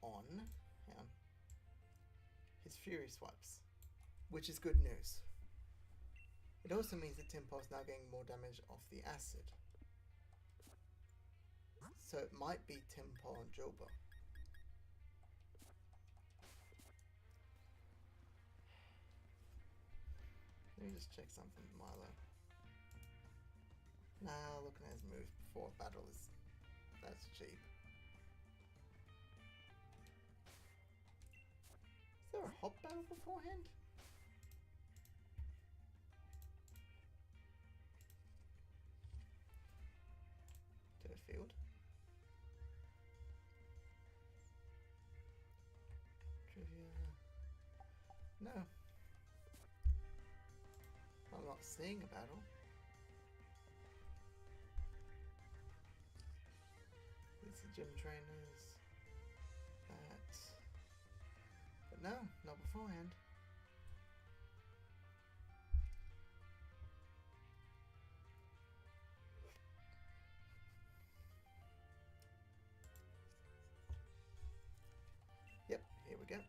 on his Fury Swipes, which is good news. It also means that Timpar is now getting more damage off the acid. So it might be Timpar and Jilba. Let me just check something with Milo. Nah, looking at his moves before battle that's cheap. Is there a hop battle beforehand? To the field. Trivia. No. I'm not seeing a battle. These are gym trainers. That. But no, not beforehand. Yep, here we go.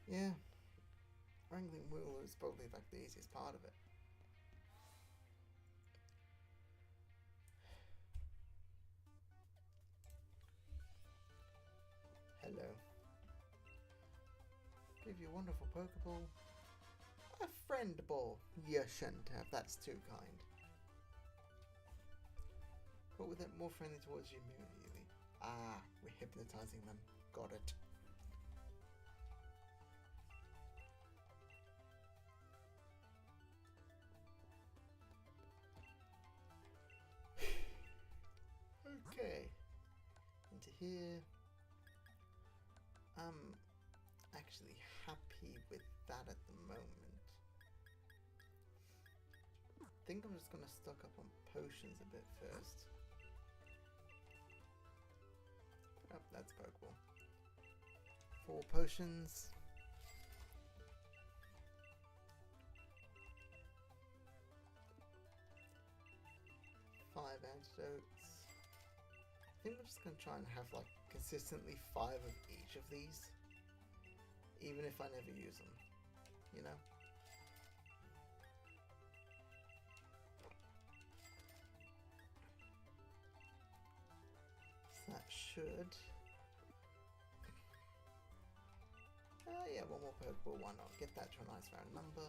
Yeah, wrangling wool is probably like the easiest part of it. Hello. Give you a wonderful Pokeball. A friend ball. You shouldn't have, that's too kind. But with it more friendly towards you immediately. Ah, we're hypnotizing them. Got it. Okay. Into here. I'm actually happy with that at the moment. I think I'm just going to stock up on potions a bit first. Oh, that's Pokeball. 4 potions. Five antidotes. I think I'm just going to try and have like consistently 5 of each of these. Even if I never use them. You know? That should. Yeah, one more Pokeball, why not? Get that to a nice round number.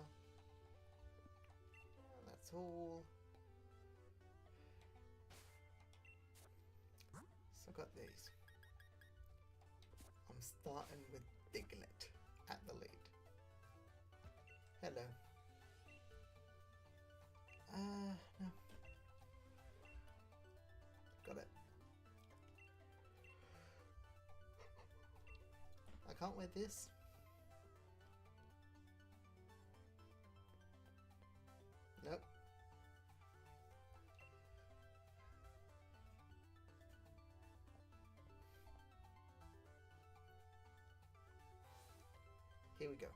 That's all. So I got these. I'm starting with Diglett at the lead. Hello. No. Got it. I can't wear this. Nope. Here we go.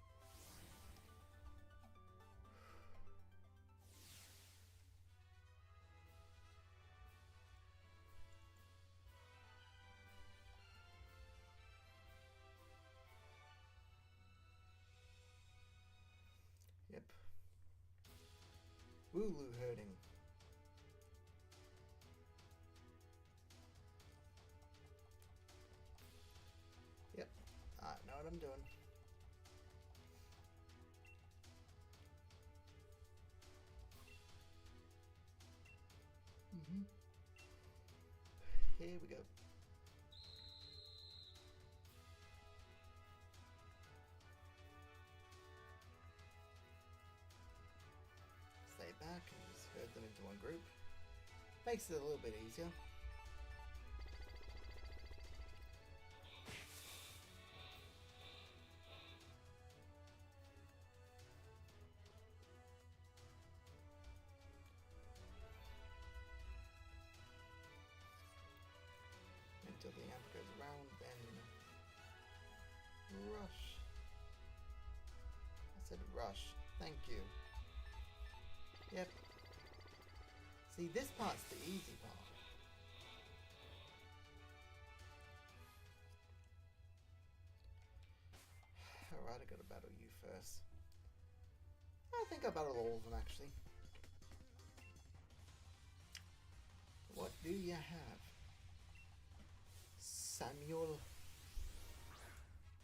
Yep. Wooloo herding. Yep. I know what I'm doing. Here we go. Stay back and just herd them into one group. Makes it a little bit easier. Until the amp goes around, then rush. I said rush. Thank you. Yep. See, this part's the easy part. Alright, I gotta battle you first. I think I battled all of them actually. What do you have? Samuel.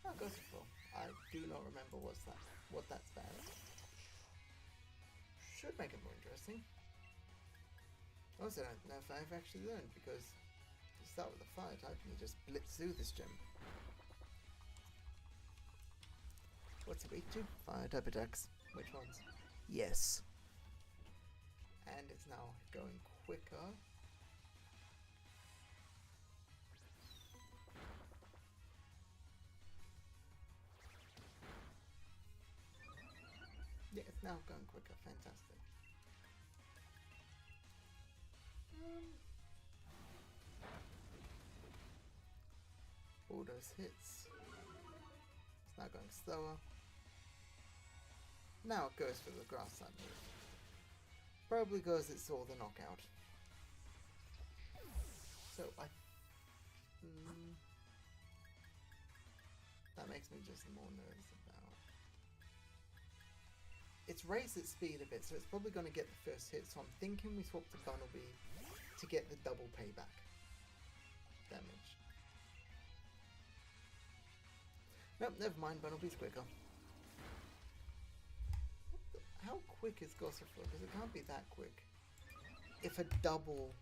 Oh, Gossipful. I do not remember what that's about. Should make it more interesting. Also, I don't know if I've actually learned, because you start with a fire type and you just blitz through this gym. What's it weak to? Fire type attacks. Which ones? Yes. And it's now going quicker. Yeah, it's now going quicker. Fantastic. All those hits. It's now going slower. Now it goes for the grass type move. Probably because it saw the knockout. So that makes me just more nervous about. It's raised its speed a bit, so it's probably going to get the first hit. So I'm thinking we swap to Bunnelby to get the double payback damage. Nope, never mind. Bunnelby's quicker. How quick is Gossifleur? Because it can't be that quick. If a double...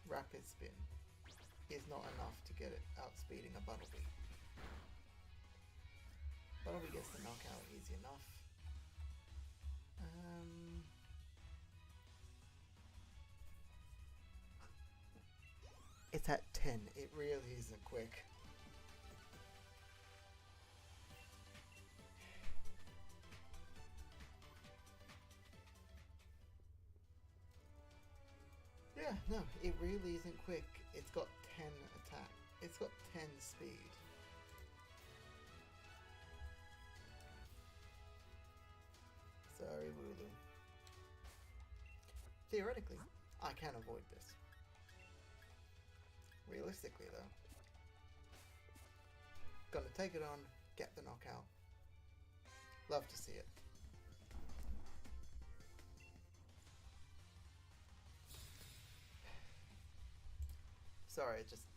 rapid spin is not enough to get it outspeeding a Bunnelby. Bunnelby gets the knockout easy enough. It's at 10. It really isn't quick. Yeah, no, it really isn't quick. It's got 10 attack. It's got 10 speed. Sorry, Wooloo. Theoretically, I can avoid this. Realistically, though, gonna take it on, get the knockout. Love to see it. Sorry, just...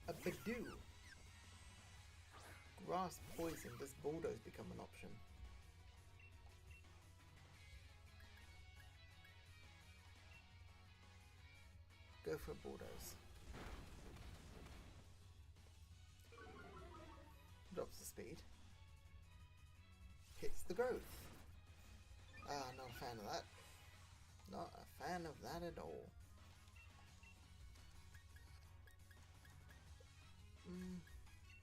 a Badoo. Grass poison. Does Bulldoze become an option? Go for a Bulldoze. Drops the speed. Hits the growth. Ah, not fan of that. Not a fan of that at all.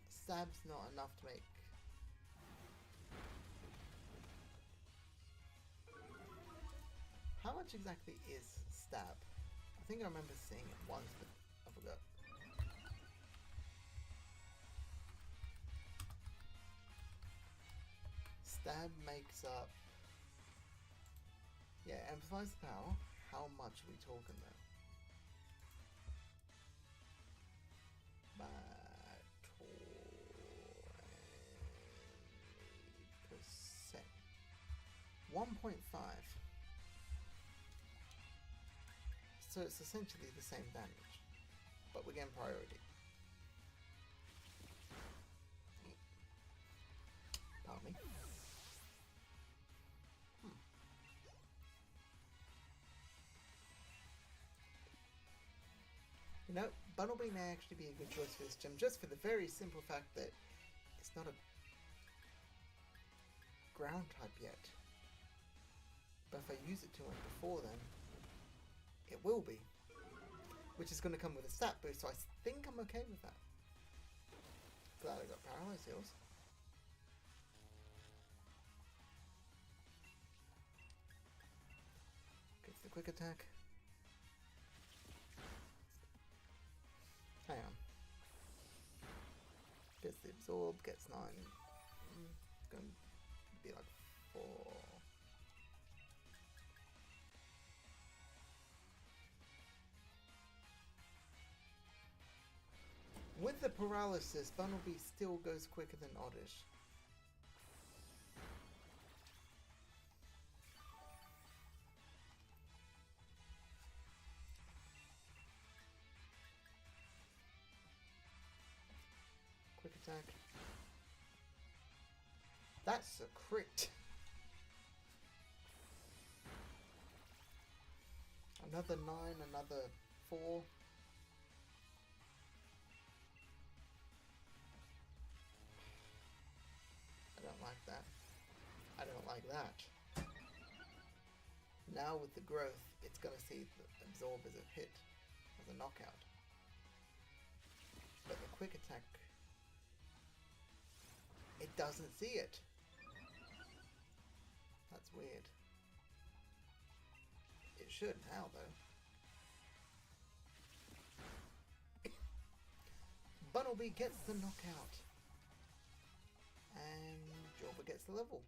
Stab's not enough to make. How much exactly is stab? I think I remember seeing it once, but I forgot. Stab makes up. Yeah, amplifies the power. How much are we talking though? By 20%. 1.5. So it's essentially the same damage, but we're getting priority. Pardon me. You know, Bumblebee may actually be a good choice for this gym, just for the very simple fact that it's not a ground type yet. But if I use it too much before then, it will be. Which is going to come with a stat boost, so I think I'm okay with that. Glad I got Paralyze Heals. Gets the quick attack. Hang on. Gets the absorb, gets 9. It's going to be like 4. With the paralysis, Bumblebee still goes quicker than Oddish. Quick attack. That's a crit. Another 9, another 4. I don't like that. I don't like that. Now with the growth, it's going to see the absorb as a hit, as a knockout. But the quick attack, it doesn't see it. That's weird. It should now though. Bumblebee gets the knockout. And Jobber gets the level.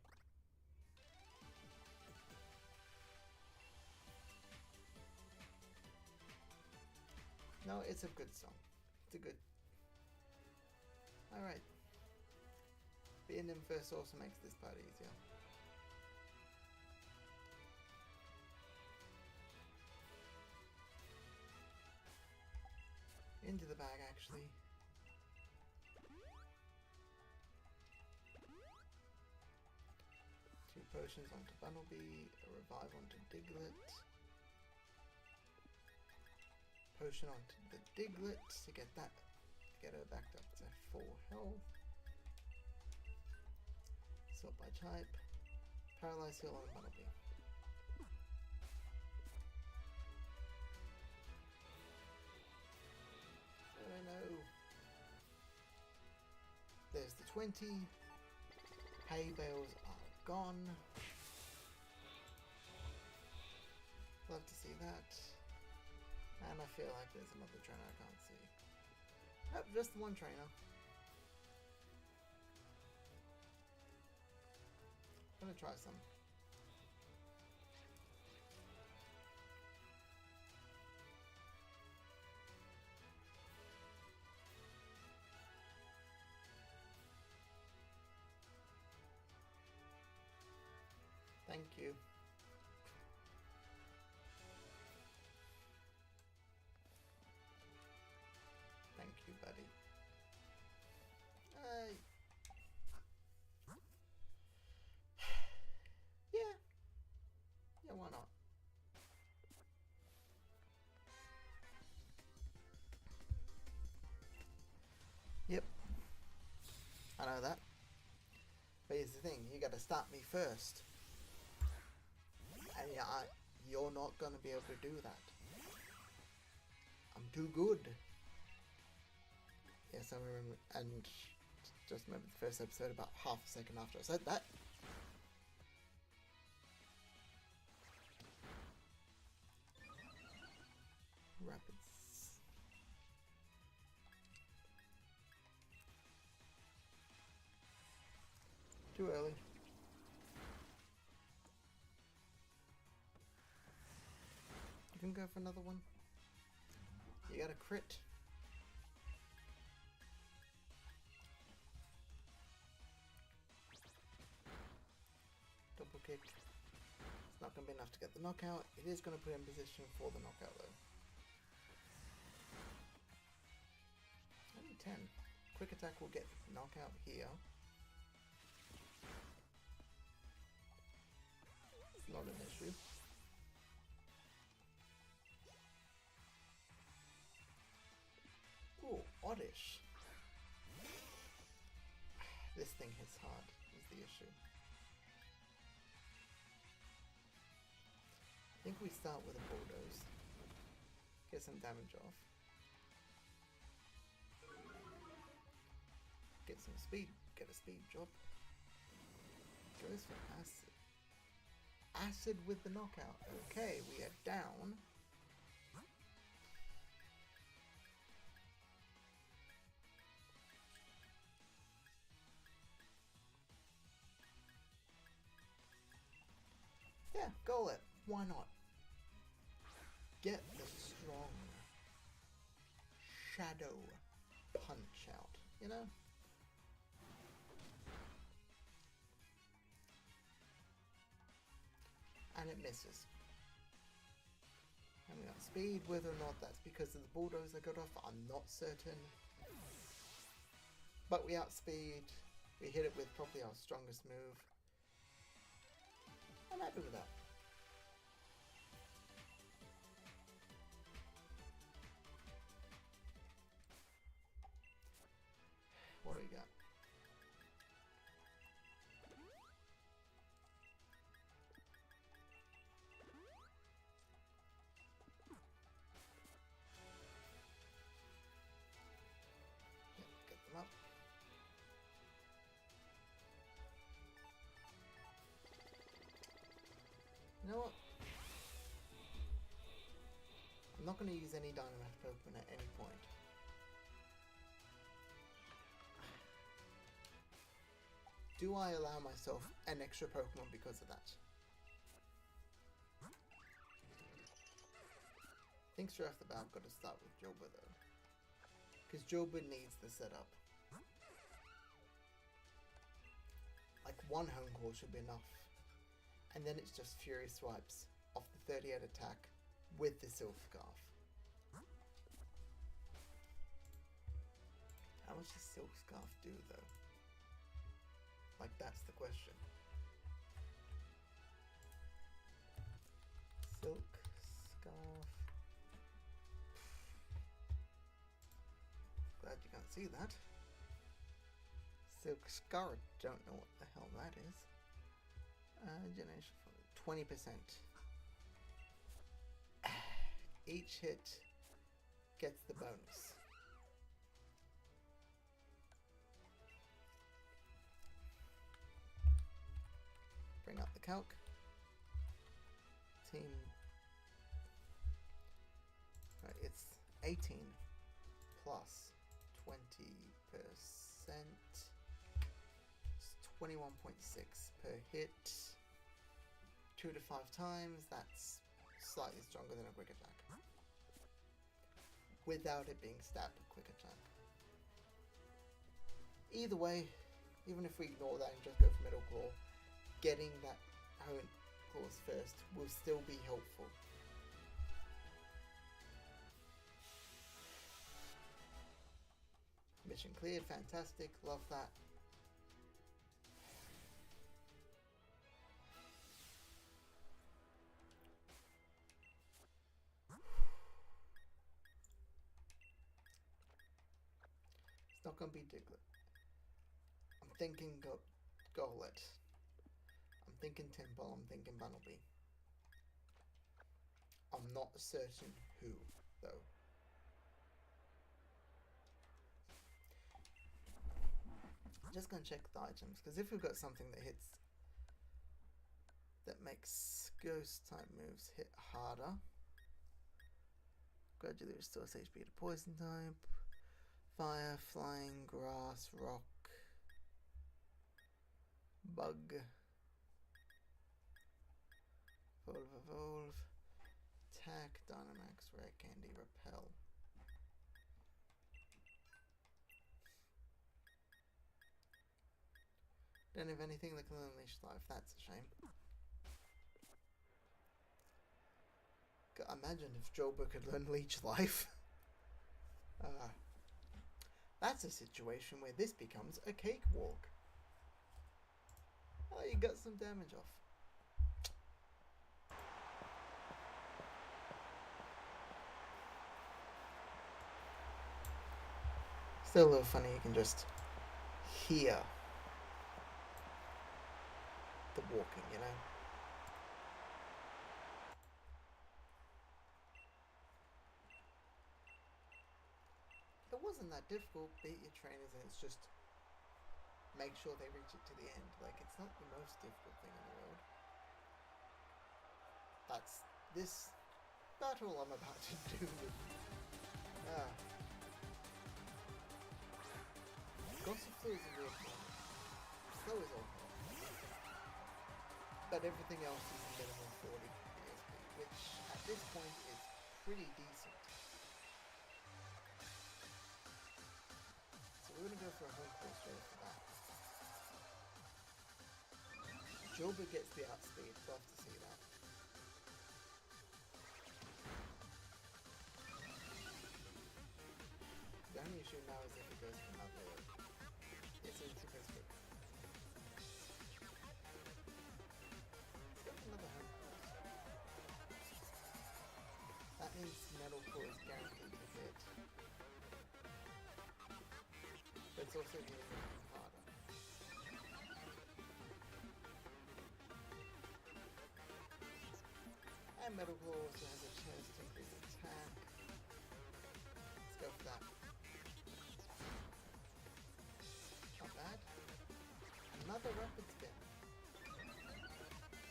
No, it's a good song. It's a good... Alright. Being in first also makes this part easier. Into the bag, actually. Two potions onto Bumblebee, a revive onto Diglett. Potion onto the Diglett to get that, get her back up to full health. Sort by type. Paralyze Heal on Bumblebee. Oh no. There's the 20. Hay bales are gone. Love to see that. And I feel like there's another trainer I can't see. Nope, just the one trainer. I'm gonna try some. Thank you. Thank you, buddy. Yeah. Yeah, why not? Yep. I know that. But here's the thing, you gotta stop me first. And yeah, you're not gonna be able to do that. I'm too good. Yes, I remember, and just remember the first episode about half a second after I said that. Rapids. Too early. You can go for another one. You got a crit. Double kick. It's not going to be enough to get the knockout. It is going to put in position for the knockout though. Only 10. Quick attack will get knockout here. It's not an issue. Ooh, oddish. This thing hits hard, is the issue. I think we start with a bulldoze. Get some damage off. Get some speed, get a speed drop. Goes for acid. Acid with the knockout. Okay, we are down. Yeah, go it. Why not? Get the strong shadow punch out, you know? And it misses. And we got speed, whether or not that's because of the bulldozer got off, I'm not certain. But we outspeed, we hit it with probably our strongest move. I'm happy with that. What do we got? Get them up. You know what? I'm not going to use any Dynamax Pokemon at any point. Do I allow myself an extra Pokemon because of that? I think straight off the bat I've got to start with Jilbur though. Because Jilbur needs the setup. Like one home call should be enough. And then it's just Fury Swipes off the 38 attack with the Silk Scarf. How much does Silk Scarf do though? Like that's the question. Silk Scarf. Glad you can't see that. Silk Scarf, don't know what the hell that is. Generation 20%. Each hit gets the bonus. Bring up the calc. Team. Right, it's 18 plus 20%. It's 21.6 per hit. 2 to 5 times. That's slightly stronger than a quick attack. Without it being stabbed with quick attack. Either way, even if we ignore that and just go for Middle Claw, getting that home claws first will still be helpful. Mission cleared, fantastic, love that. It's not gonna be Diglett. I'm thinking Golett. I'm thinking Timble, I'm thinking Bunnelby. I'm not certain who, though. Just gonna check the items, because if we've got something that hits, that makes ghost type moves hit harder, gradually restores HP to poison type, fire, flying, grass, rock, bug, evolve, attack, Dynamax, rare candy, repel. Don't have anything that can unleash life, that's a shame. Imagine if Jolba could learn Leech Life. That's a situation where this becomes a cakewalk. Oh, you got some damage off. Still a little funny, you can just hear the walking, you know? It wasn't that difficult. Beat your trainers and it's just make sure they reach it to the end. Like, it's not the most difficult thing in the world. That's this battle I'm about to do with. Gossifleur is a weird one. So is all. But everything else is minimum 40 BSP, which at this point is pretty decent. So we're going to go for a home course straight for that. Jolba gets the outspeed, love to see that. The only issue now is if it goes for another... It's into this book. Let's go for another home course. That means Metal Core is guaranteed to hit. But it's also getting harder. And Metal Claw also has a chance to increase attack. Let's go for that. Not bad. Another rapid spin.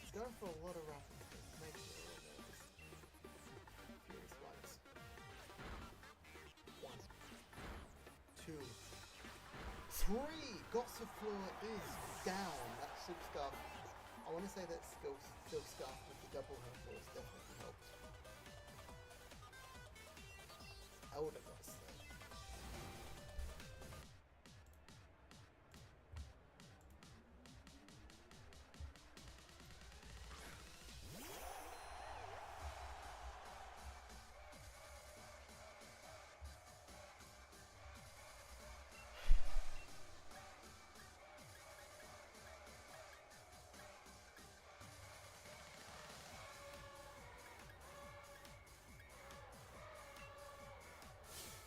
It's going for a lot of rapid spins. Makes me a little nervous. Furious Ones. 1, 2, 3! Gossifleur is down. That Silk Scarf. I want to say that Silk Scarf with the double home force definitely helped. Eldegoss though.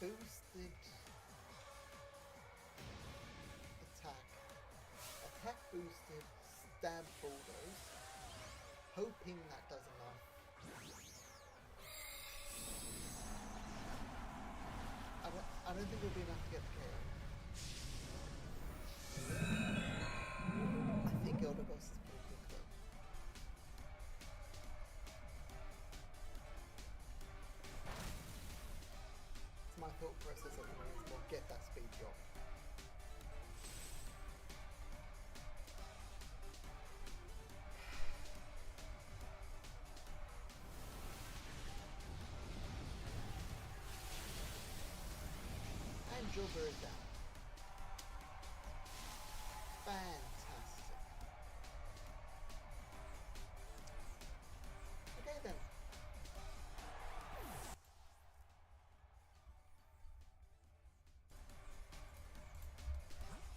Boosted attack. Attack boosted, stab bulldoze. Hoping that does enough. I don't think it'll be enough to get the KO. I think Eldegoss is pretty quick though. My thought process at the moment is we'll get that speed drop. And Jolba is down. Fantastic. Okay then.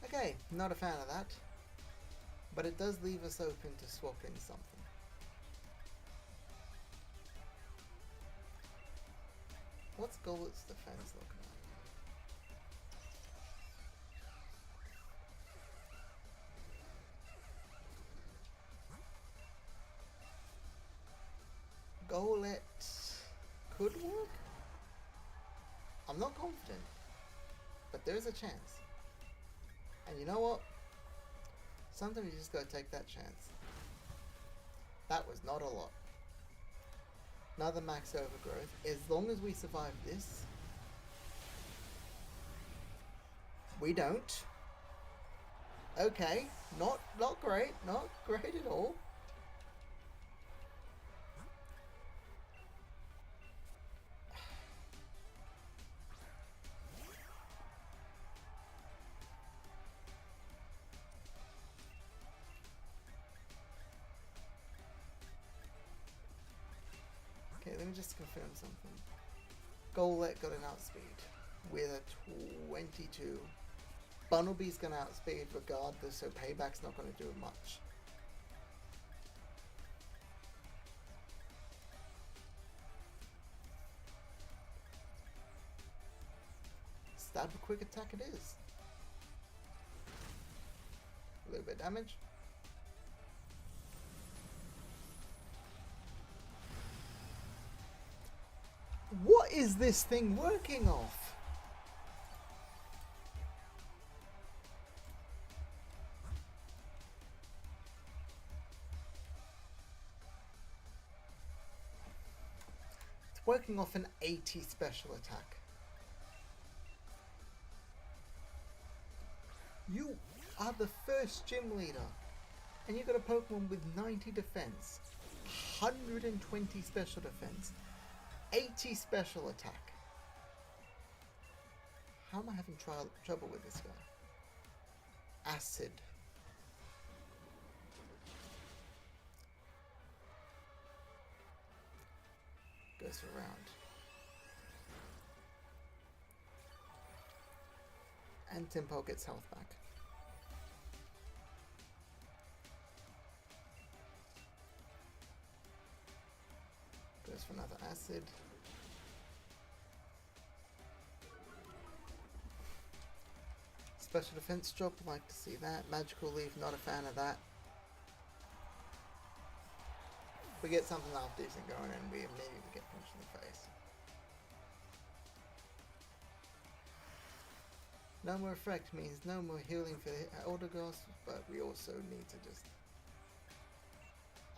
Okay, not a fan of that, but it does leave us open to swap in something. What's Gollet's defense looking like? Gollet I'm not confident, but there's a chance. And you know what? Sometimes you just gotta take that chance. That was not a lot. Another max overgrowth. As long as we survive this, we don't. Okay, not great, not great at all. Okay, let me just confirm something. Golett got an outspeed with a 22. Bunnelby's gonna outspeed regardless, so Payback's not gonna do much. Stab a quick attack it is. A little bit of damage. What is this thing working off? It's working off an 80 special attack. You are the first gym leader, and you got a Pokemon with 90 defense, 120 special defense, 80 special attack. How am I having trouble with this guy? Acid. Goes for a round. And Tempo gets health back. Goes for another acid. Special defense drop, like to see that. Magical Leaf, not a fan of that. We get something half decent going and we immediately get punched in the face. No more effect means no more healing for the Eldegoss, but we also need to just...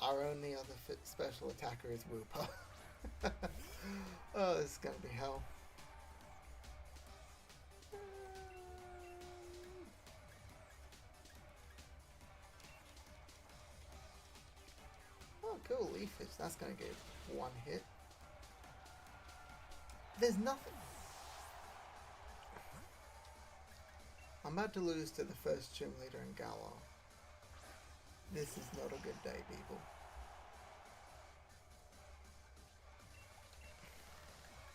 Our only other special attacker is Wooper. Oh, this is gonna be hell. Oh, cool, Leafage. That's gonna give one hit. There's nothing. I'm about to lose to the first gym leader in Galar. This is not a good day, people.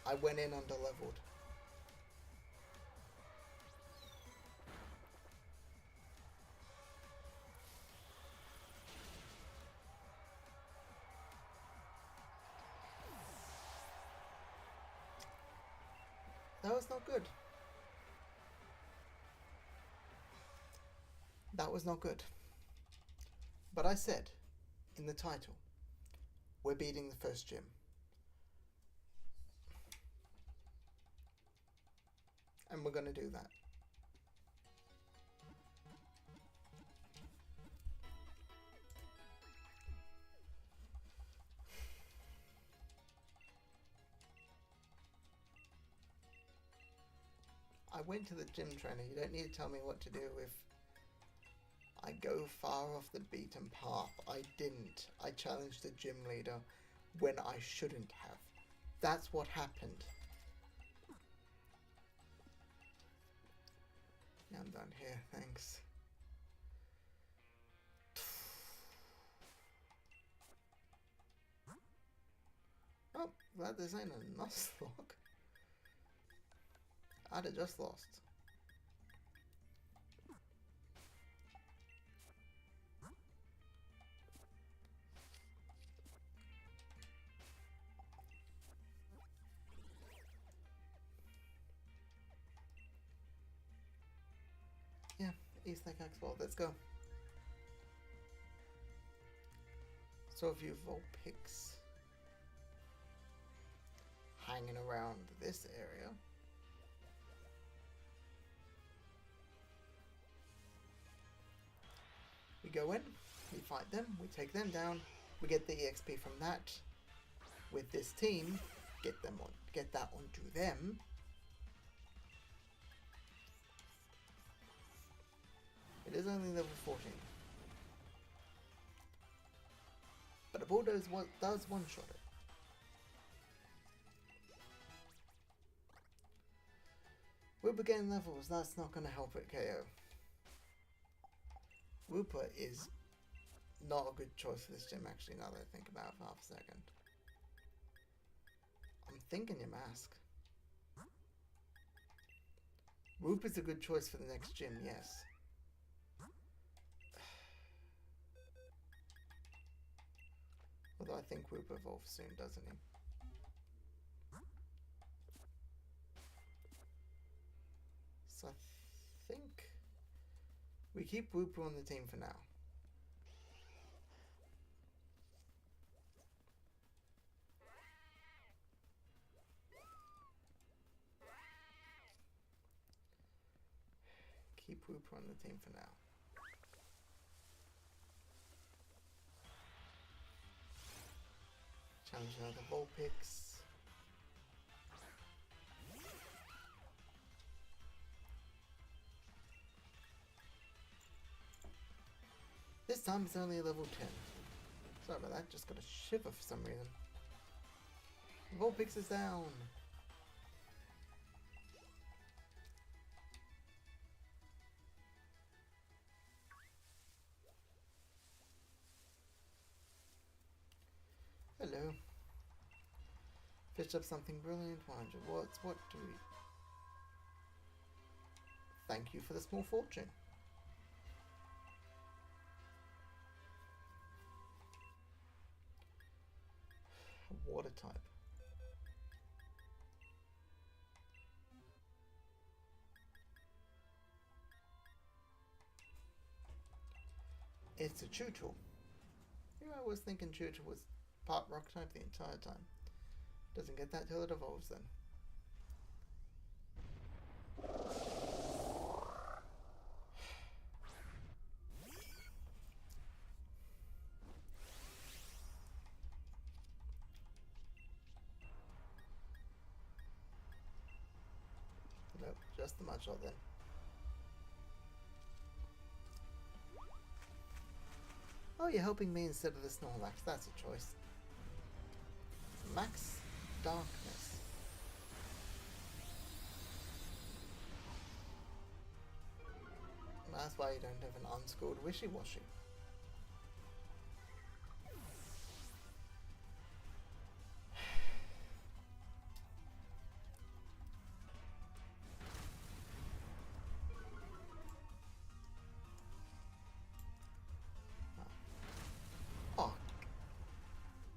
I went in under-leveled. That was not good. That was not good. But I said, in the title, we're beating the first gym. And we're going to do that. I went to the gym trainer. You don't need to tell me what to do if I go far off the beaten path. I didn't. I challenged the gym leader when I shouldn't have. That's what happened. Yeah, I'm done here. Thanks. Oh, glad this ain't a Nuzlocke. I'd have just lost. Yeah, East Lake Expo. Let's go. So a few Vulpix hanging around this area. go in, we fight them, we take them down, we get the EXP from that. With this team, get that onto them. It is only level 14. But a bulldozer does one-shot it. Wooper getting levels, that's not going to help it KO. Wooper is not a good choice for this gym actually, now that I think about it for half a second. I'm thinking your mask. Wooper's a good choice for the next gym, yes. Although I think Wooper evolves soon, doesn't he? So I think we keep Wooper on the team for now. Keep Wooper on the team for now. Challenge another Vulpix. This time it's only a level 10. Sorry about that, just got a shiver for some reason. Vulpix is down. Hello. Fished up something brilliant. 100 watts. What do we... Thank you for the small fortune. Water type. It's a Chewtle. You know, I was thinking Chewtle was part rock type the entire time. Doesn't get that till it evolves then. Nope, just the mudshot then. Oh, you're helping me instead of the Snorlax. That's a choice. Max Darkness. That's why you don't have an unschooled Wishy-Washy.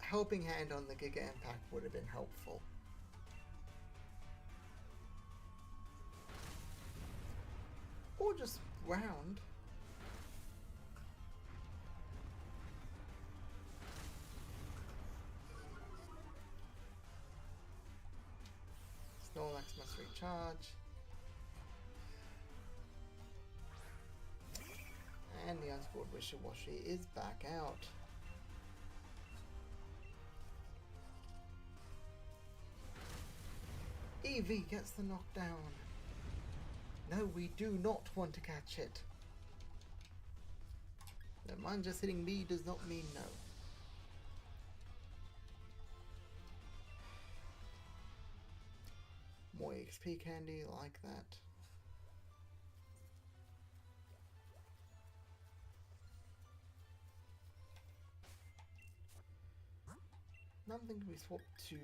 Helping hand on the Giga Impact would have been helpful. Or just round. Snorlax must recharge. And the unschooled Wishy-Washy is back out. Eevee gets the knockdown. No, we do not want to catch it. Never mind, just hitting me does not mean no. More XP candy, like that. Nothing to be swapped to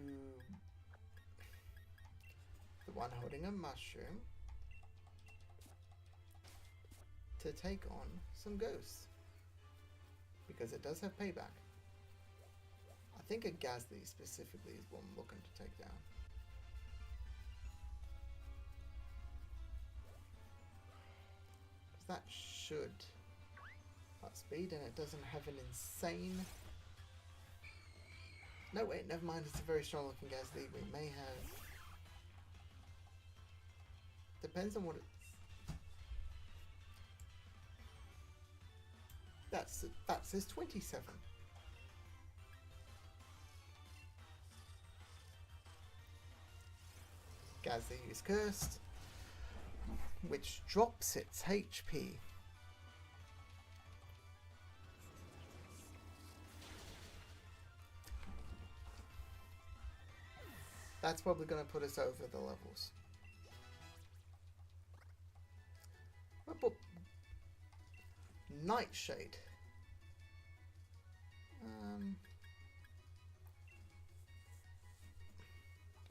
the one holding a mushroom to take on some ghosts, because it does have payback. I think a Gastly specifically is what I'm looking to take down. Because that should up speed, and it doesn't have an insane... No wait, never mind, it's a very strong looking Gastly. We may have... Depends on what it's... That says 27. Gazzy is cursed, which drops its HP. That's probably going to put us over the levels. But Nightshade.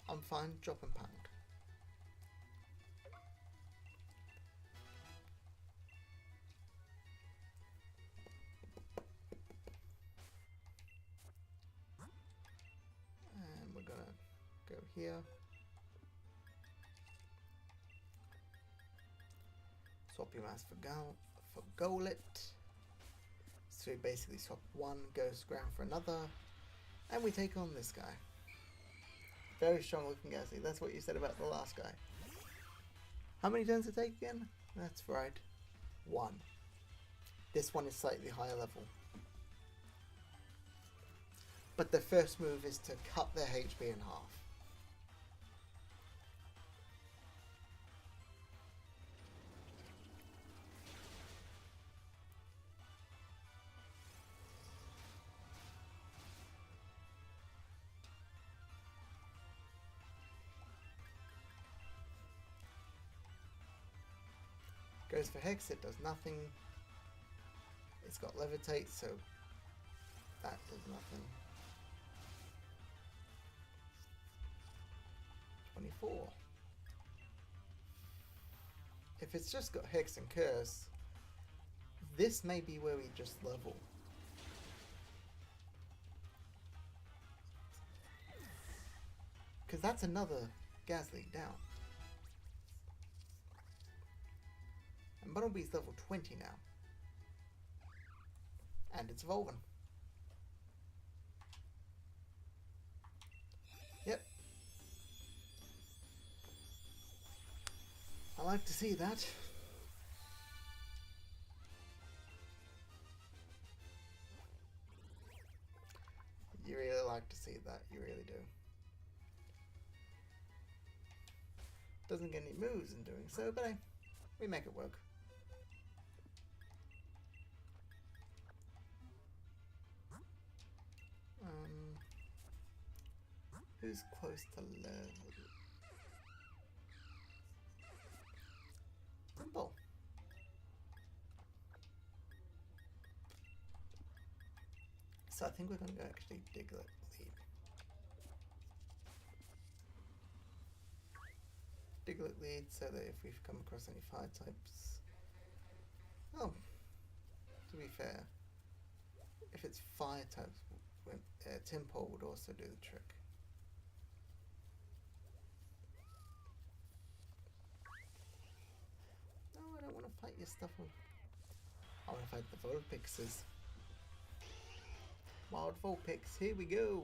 I'm fine. Drop and pound. And we're gonna go here. Swap your mass for Golet. So we basically swap one Ghost Ground for another. And we take on this guy. Very strong looking Gazzy. That's what you said about the last guy. How many turns to take again? That's right. 1. This one is slightly higher level. But the first move is to cut their HP in half. Goes for Hex, it does nothing. It's got Levitate, so that does nothing. 24. If it's just got Hex and Curse, this may be where we just level. Because that's another Gazly down. And Bumblebee's level 20 now. And it's evolving. Yep. I like to see that. You really like to see that, you really do. Doesn't get any moves in doing so, but hey, we make it work. Who's close to level? Simple. So I think we're going to go actually Diglett lead. Diglett lead so that if we've come across any fire types... Oh, to be fair, if it's fire types, Timpole would also do the trick. No, I don't want to fight your stuff. I want to fight the Vulpixes. Wild Vulpix, here we go.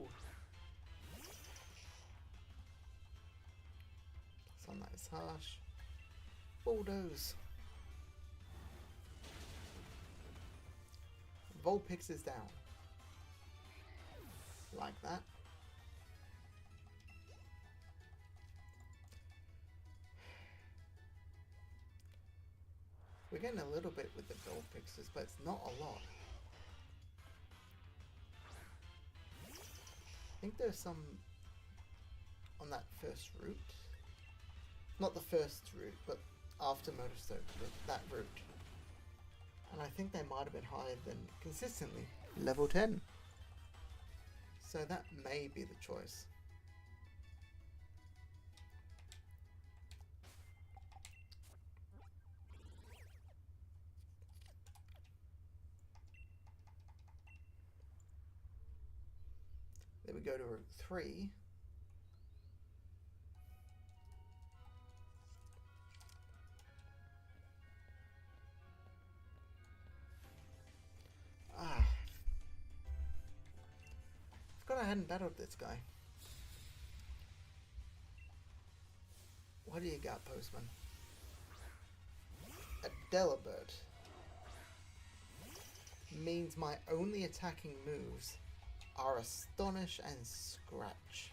Sunlight is harsh. Bulldoze. Vulpix is down. Like that. We're getting a little bit with the Vulpixes, but it's not a lot. I think there's some on that first route. Not the first route, but after Motorstoke, that route. And I think they might have been higher than consistently level 10. So that may be the choice. Then we go to route 3. I hadn't battled this guy. What do you got, Postman? A Delibird. means my only attacking moves are Astonish and Scratch.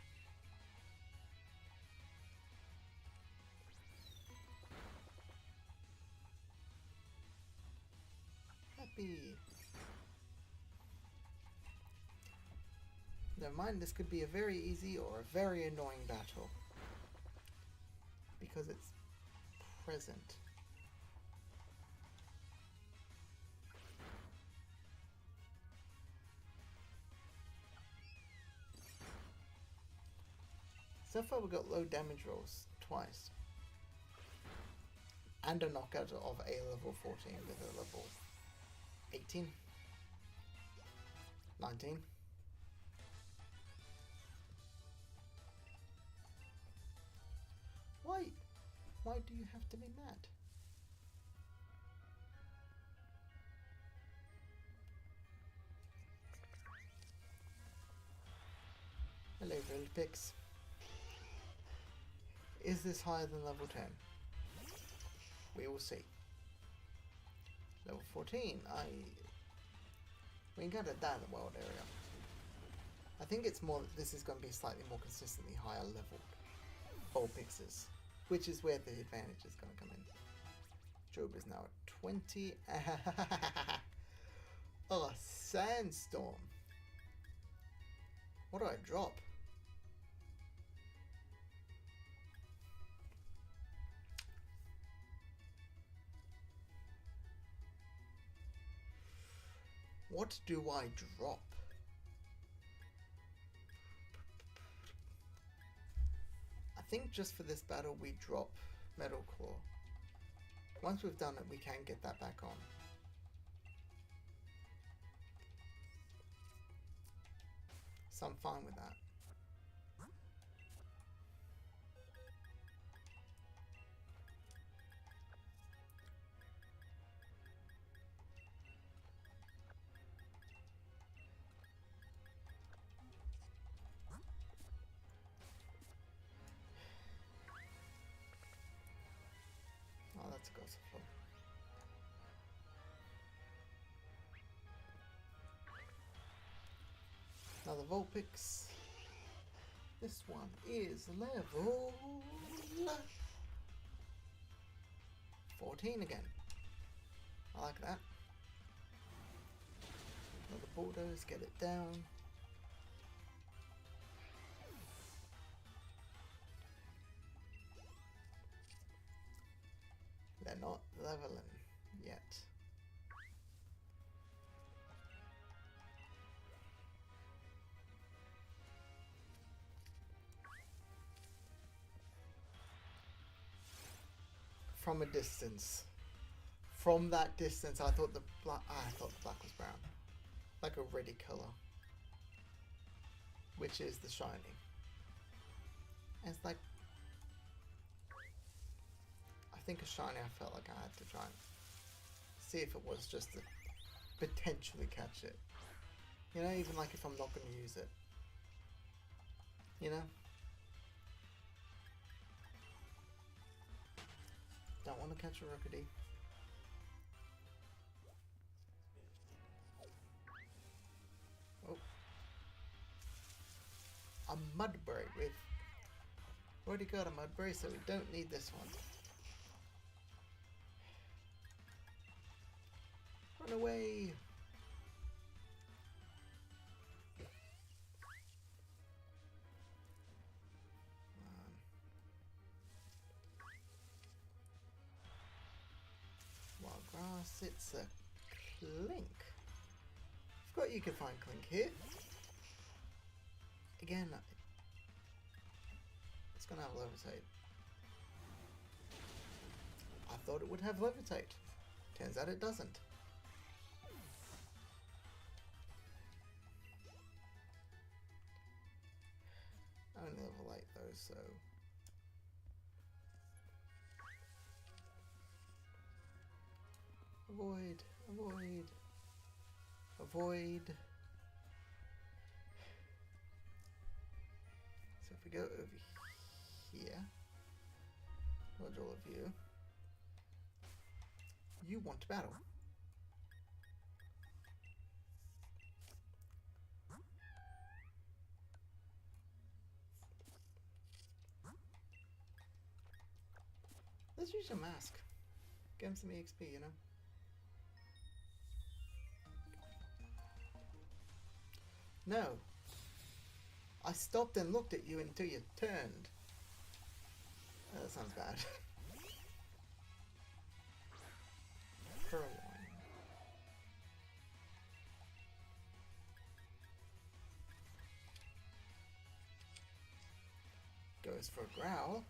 Happy. Never mind, this could be a very easy or a very annoying battle. Because it's present. So far we got low damage rolls twice. And a knockout of a level 14 with a level 18. 19. Why do you have to be mad? Hello, Vulpix. Is this higher than level 10? We will see. Level 14, we encountered that in the world area. I think it's more that this is going to be slightly more consistently higher leveled Vulpixes, which is where the advantage is going to come in. Job is now at 20. Oh, Sandstorm. What do I drop? What do I drop? I think just for this battle we drop Metal Claw. Once we've done it, we can get that back on. So I'm fine with that. Oh, that's a Gossifleur. Another Vulpix. This one is level 14 again. I like that. Another Bulldoze, get it down. They're not leveling yet. From a distance. From that distance, I thought the black was brown. Like a reddy color. Which is the shiny. And it's like, I think a shiny, I felt like I had to try and see if it was just to potentially catch it. You know, even like if I'm not going to use it. You know? Don't want to catch a Rookity. Oh. A Mudbray with... Already got a Mudbray, so we don't need this one. Run away! Wild Grass, it's a Clink. Forgot you could find Clink here. Again, it's gonna have Levitate. I thought it would have Levitate. Turns out it doesn't. Only level 8 though, so... Avoid, avoid, avoid. So if we go over here, dodge all of you. You want to battle. use your mask. Get him some EXP, you know? No. I stopped and looked at you until you turned. Oh, that sounds bad. Purloin. Goes for a growl,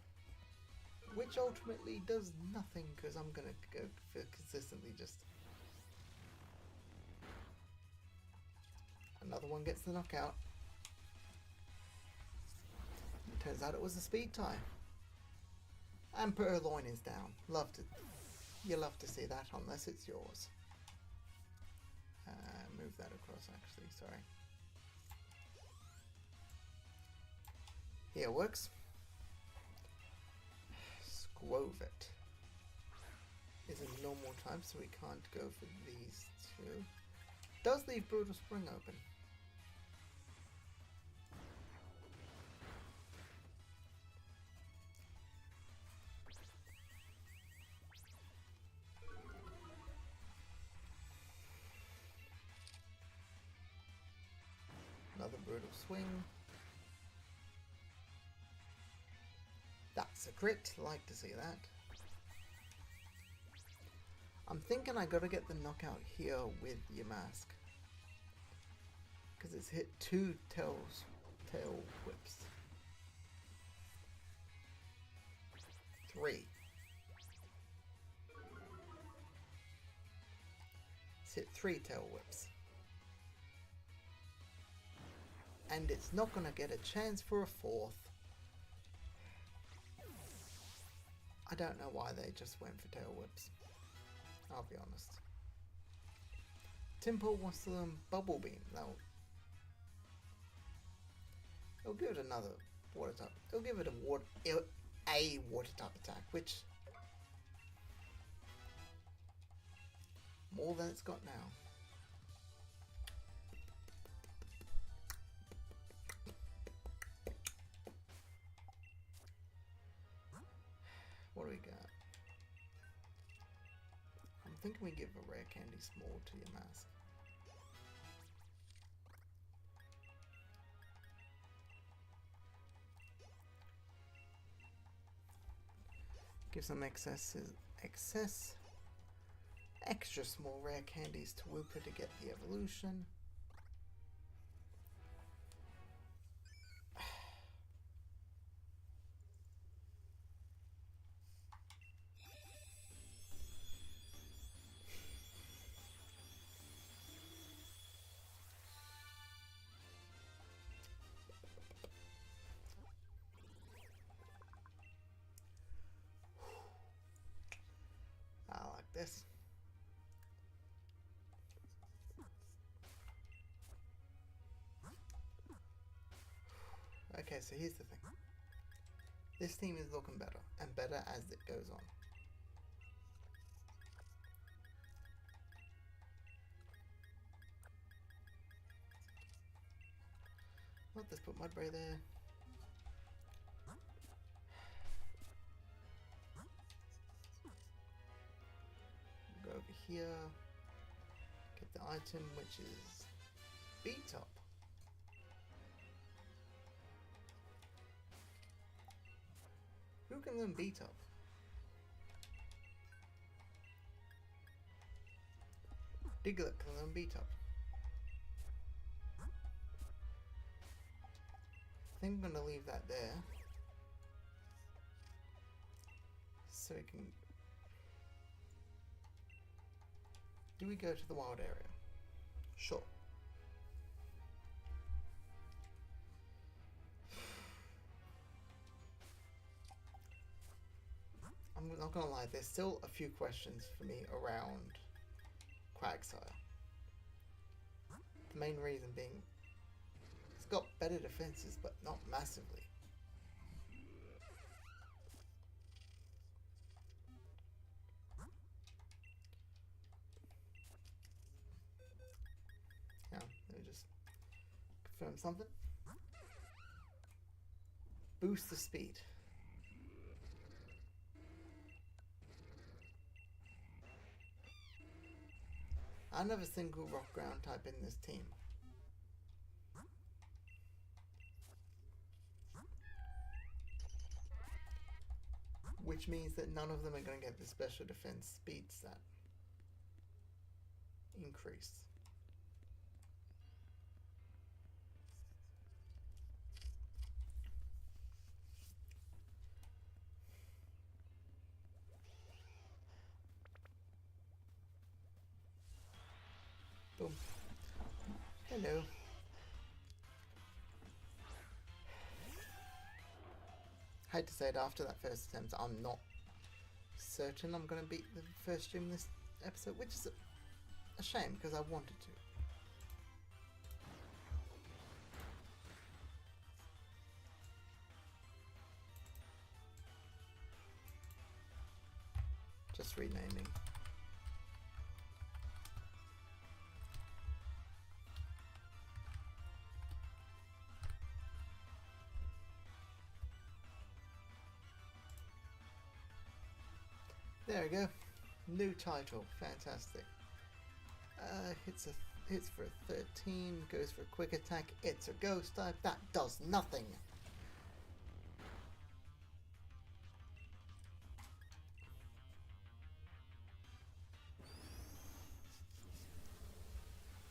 which ultimately does nothing because I'm gonna go for consistently just. Another one gets the knockout. It turns out it was a speed tie. And Purloin is down. You love to see that unless it's yours. Move that across actually, sorry. Here works. Squovet is a normal type, so we can't go for these two. Does leave Brutal Spring open. Another Brutal Swing. That's a crit, like to see that. I'm thinking I gotta get the knockout here with your mask. Because it's hit 2 tail whips. 3. It's hit 3 tail whips. And it's not gonna get a chance for a 4th. I don't know why they just went for tail whips. I'll be honest. Timpo wants to learn Bubble Beam. It'll give it another water type. It'll give it a water type attack, which more than it's got now. What do we got? I'm thinking we give a rare candy small to your mask. Give some extra small rare candies to Wooper to get the evolution. This. Okay, so here's the thing. This team is looking better, and better as it goes on. Let's put Mudbray there. Go over here, get the item, which is Beat Up. Who can learn Beat Up? Diglett can learn Beat Up. I think I'm going to leave that there, so we can. Do we go to the wild area? Sure. I'm not gonna lie, there's still a few questions for me around Quagsire. The main reason being, it's got better defenses, but not massively. Let me just confirm something. Boost the speed. I don't have a single rock ground type in this team. Which means that none of them are going to get the special defense speed stat increase. Boom. Hello. I hate to say it, after that first attempt, I'm not certain I'm going to beat the first stream this episode, which is a shame because I wanted to. Just renaming. There we go. New title. Fantastic. Hits for a 13, goes for a quick attack. It's a ghost type. That does nothing.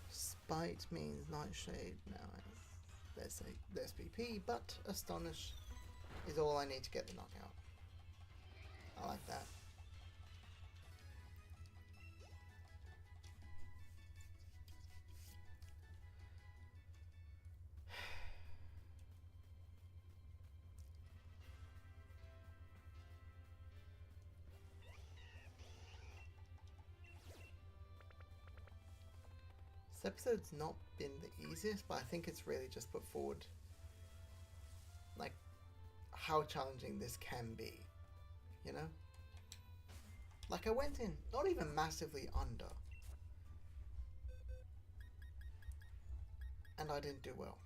Spite means Nightshade now. Let's say there's PP, but Astonish is all I need to get the knockout. I like that. This episode's not been the easiest, but I think it's really just put forward like how challenging this can be, you know? Like I went in not even massively under and I didn't do well.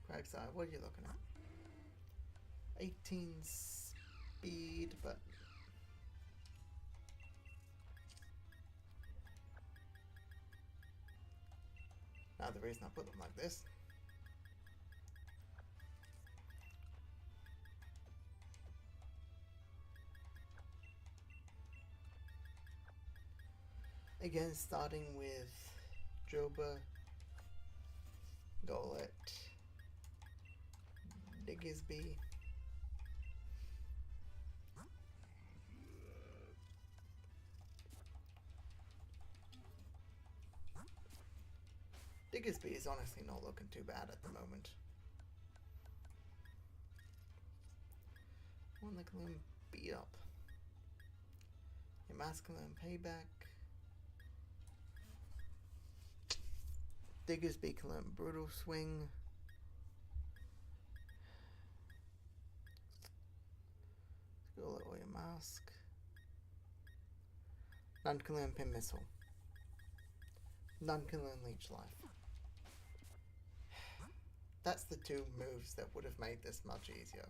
Crag's Eye, what are you looking at? 18 speed, but now the reason I put them like this. Again, starting with Joba, Golett, Diggisby, Diggisby is honestly not looking too bad at the moment. One that can learn beat up. Your masculine payback. Diggisby can learn brutal swing. Go or your mask. None can learn pin missile. None can learn leech life. That's the two moves that would have made this much easier.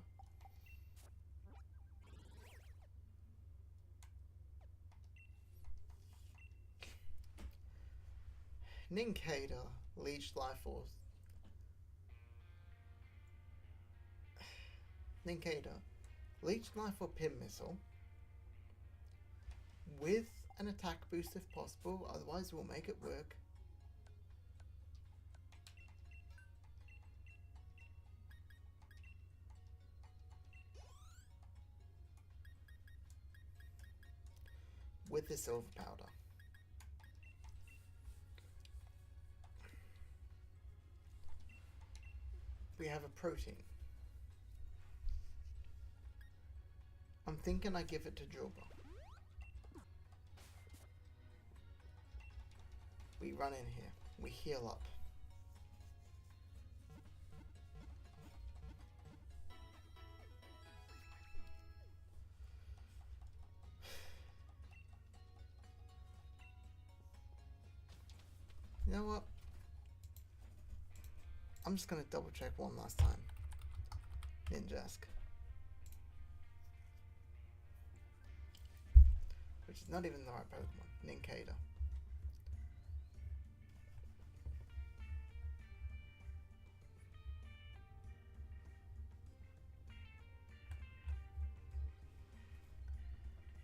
Nincada, leech life or Nincada, leech life or pin missile with an attack boost if possible, otherwise we'll make it work. With the silver powder. We have a protein. I'm thinking I give it to Joba. We run in here. We heal up. You know what? I'm just gonna double check one last time. Ninjask. Which is not even the right Pokemon. Nincada.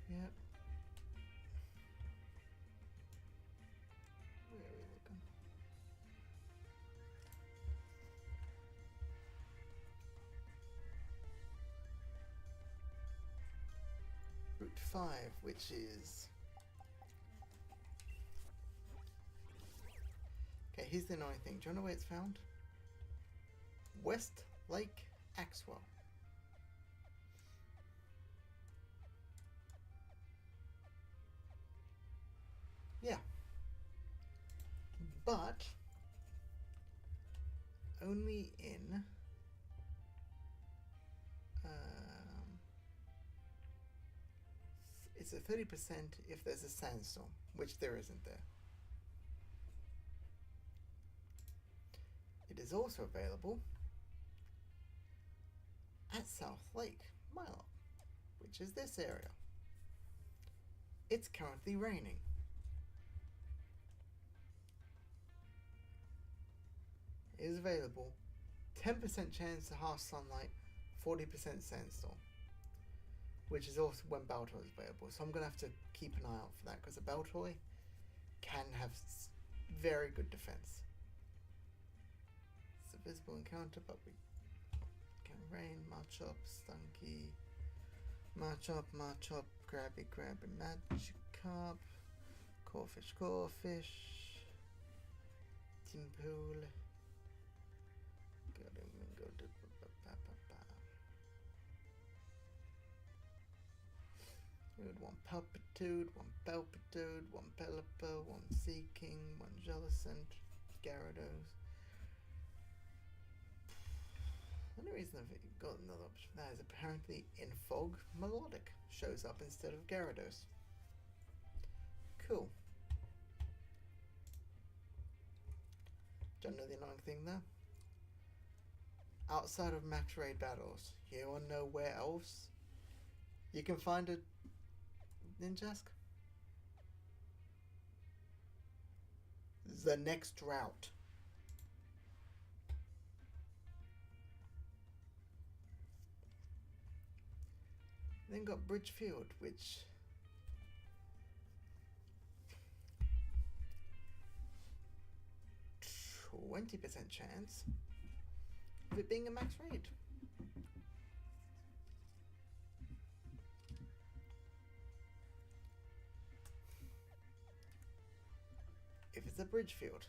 Yep. Where are we looking? Route 5, which is... Okay, here's the annoying thing. Do you know where it's found? West Lake Axwell. Yeah. But only in it's a 30% if there's a sandstorm, which there isn't there. It is also available at South Lake, Milo, which is this area. It's currently raining. It is available. 10% chance of harsh sunlight, 40% sandstorm. Which is also when Baltoy is available. So I'm going to have to keep an eye out for that, because a Baltoy can have very good defense. It's a visible encounter, but we can rain, Machop, Stunky, Machop, Grabby, Magikarp, Corfish, Timpool. One Palpitude, one Palpitude, one Pelipper, one Seaking, one Jellicent, Gyarados. The only reason I've got another option for that is apparently in Fog, Melodic shows up instead of Gyarados. Cool. Do you know the annoying thing there? Outside of max raid battles, you wanna know where else you can find a Ninjask? The next route. Then got Bridgefield, which 20% chance of it being a max raid. If it's a Bridgefield.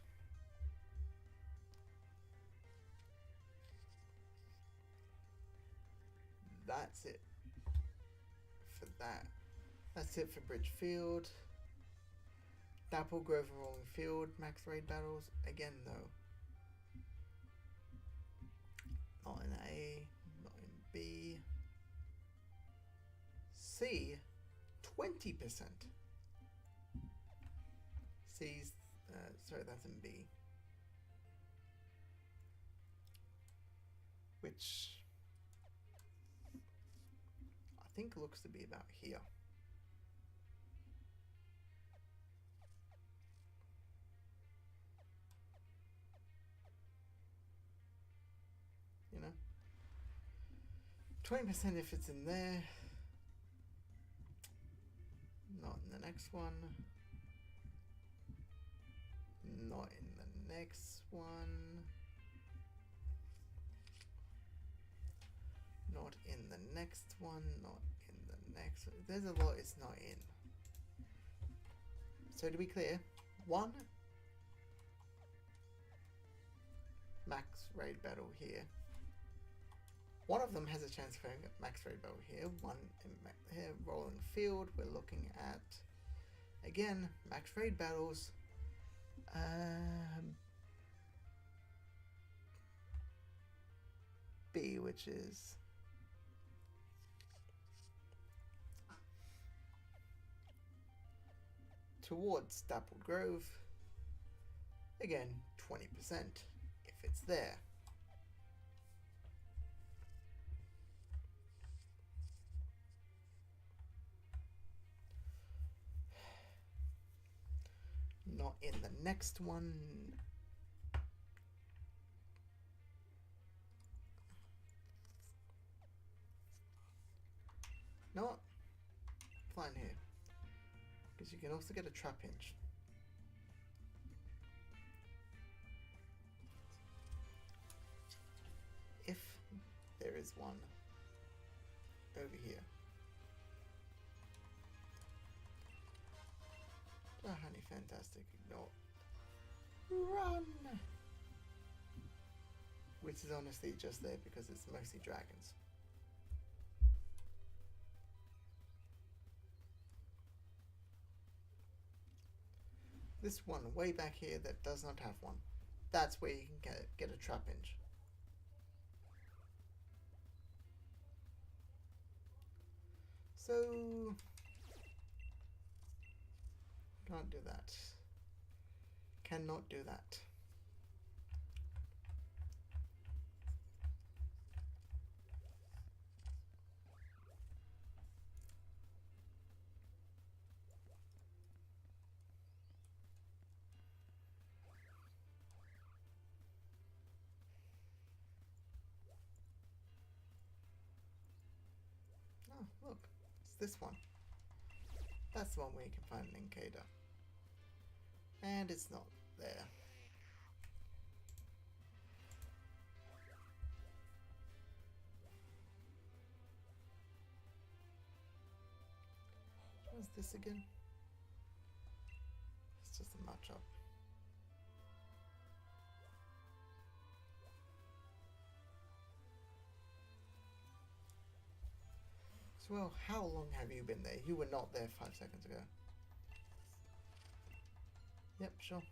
That's it for that. That's it for Bridgefield. Dapple Grove and Rolling Field, max raid battles. Again though. Not in A, not in B. C, 20%. C's, sorry, that's in B. Which I think looks to be about here. You know? 20% if it's in there. Not in the next one. Not in the next one. Not in the next one. Not in the next one. There's a lot it's not in. So to be clear, one max raid battle here. One of them has a chance for a max raid battle here. One in here, Rolling Field. We're looking at, again, max raid battles. B, which is towards Dapple Grove. Again, 20% if it's there. Not in the next one. Know what? Fine here. Because you can also get a trap hinge. If there is one over here. Oh, honey, fantastic. Ignore. Run! Which is honestly just there because it's mostly dragons. This one way back here that does not have one. That's where you can get a trap hinge. So can't do that. Cannot do that. Oh, look. It's this one. That's the one where you can find an Incader. And it's not there. What's this again? It's just a matchup. So, well, how long have you been there? You were not there 5 seconds ago. Yep, sure.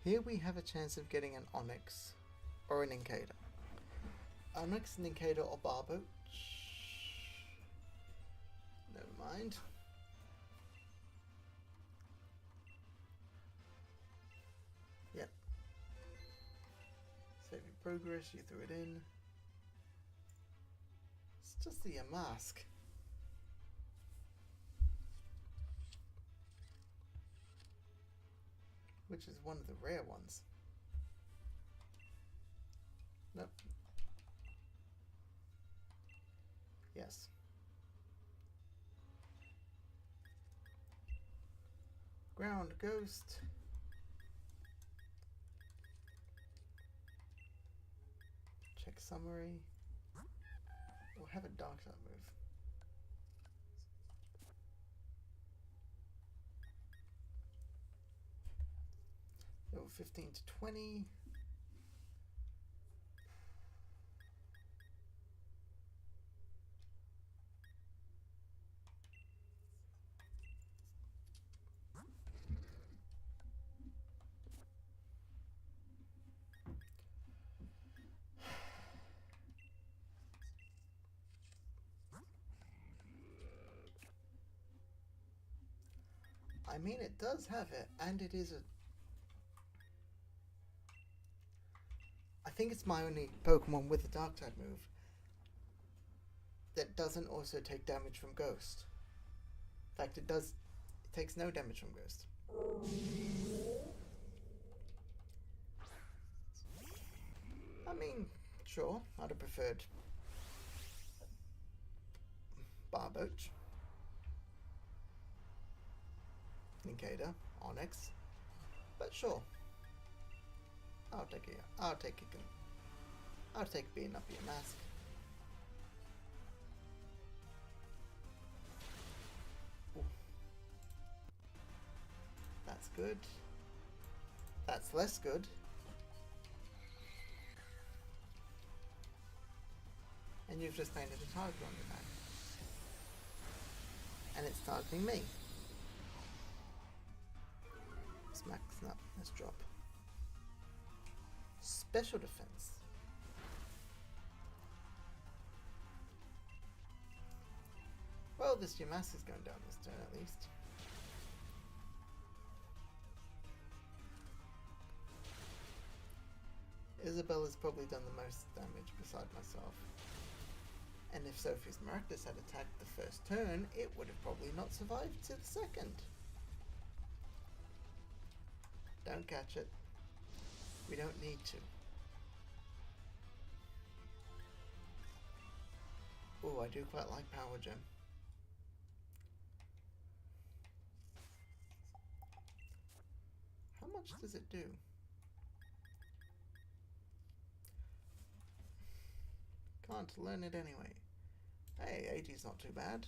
Here we have a chance of getting an Onyx or an Incader. Onyx, an Incader, or Barboach. Never mind. Yep. Save your progress, you threw it in. It's just the mask. Which is one of the rare ones. Nope. Yes. Ground Ghost. Check summary. We'll have a dark side move. Level 15 to 20. I mean, it does have it, and it is a... I think it's my only Pokemon with a Dark type move that doesn't also take damage from Ghost. In fact, it does. It takes no damage from Ghost. I mean, sure, I'd have preferred Barboach, Nincada, Onyx, but sure, I'll take it. I'll take it. I'll take being up your mask. Ooh. good. That's less good. And you've just painted a target on your back. And it's targeting me. Smack, snap, let's drop. Special defense. Well, this Yamas is going down this turn at least. Isabella's probably done the most damage beside myself. And if Sophie's Miraculous had attacked the first turn, it would have probably not survived to the second. Don't catch it. We don't need to. Oh, I do quite like Power Gem. How much does it do? Can't learn it anyway. Hey, 80's not too bad.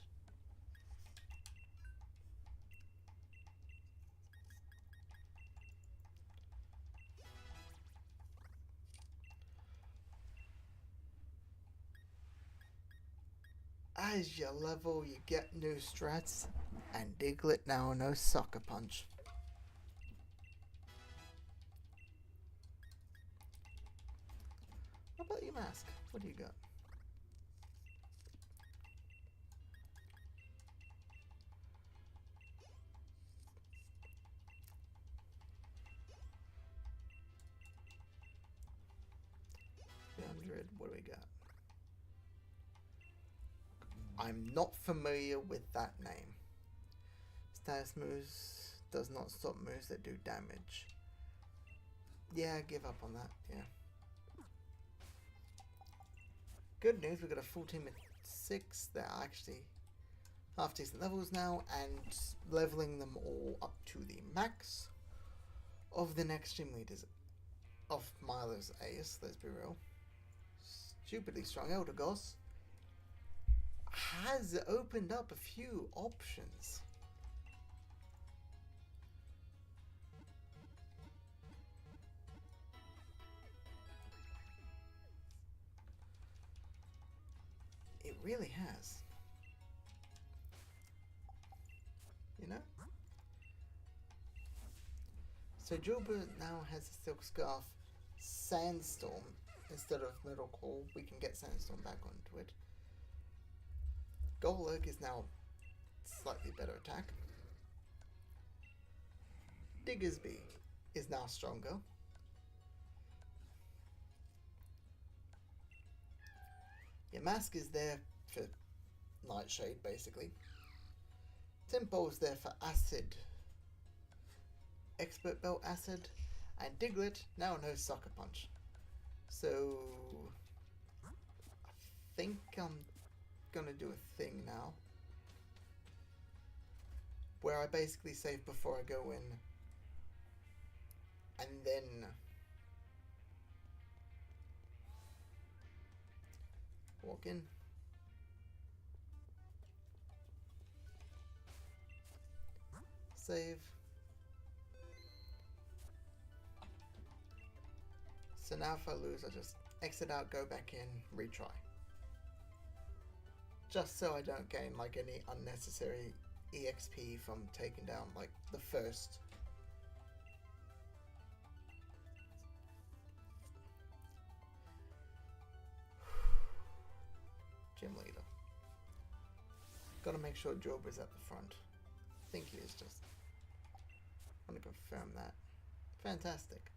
As you level, you get new strats, and Diglett now knows Sucker Punch. How about your mask? What do you got? What do we got? I'm not familiar with that name. Status moves does not stop moves that do damage. Yeah, give up on that, yeah. Good news, we've got a full team of 6 that are actually half decent levels now, and leveling them all up to the max of the next gym leaders of Milo's Ace, let's be real. Stupidly strong Elder Goss has opened up a few options. It really has. You know? So Julba now has a Silk Scarf Sandstorm instead of Metal Claw. We can get Sandstorm back onto it. Golurk is now slightly better attack. Diggersby is now stronger. Your mask is there for Nightshade, basically. Tempo's there for Acid. Expert Belt Acid. And Diglett now knows Sucker Punch. So I think I'm gonna do a thing now where I basically save before I go in and then walk in. Save. So now if I lose, I just exit out, go back in, retry. Just so I don't gain like any unnecessary EXP from taking down like the first. Gym leader. Gotta make sure Job is at the front. I think he is just. I want to confirm that. Fantastic.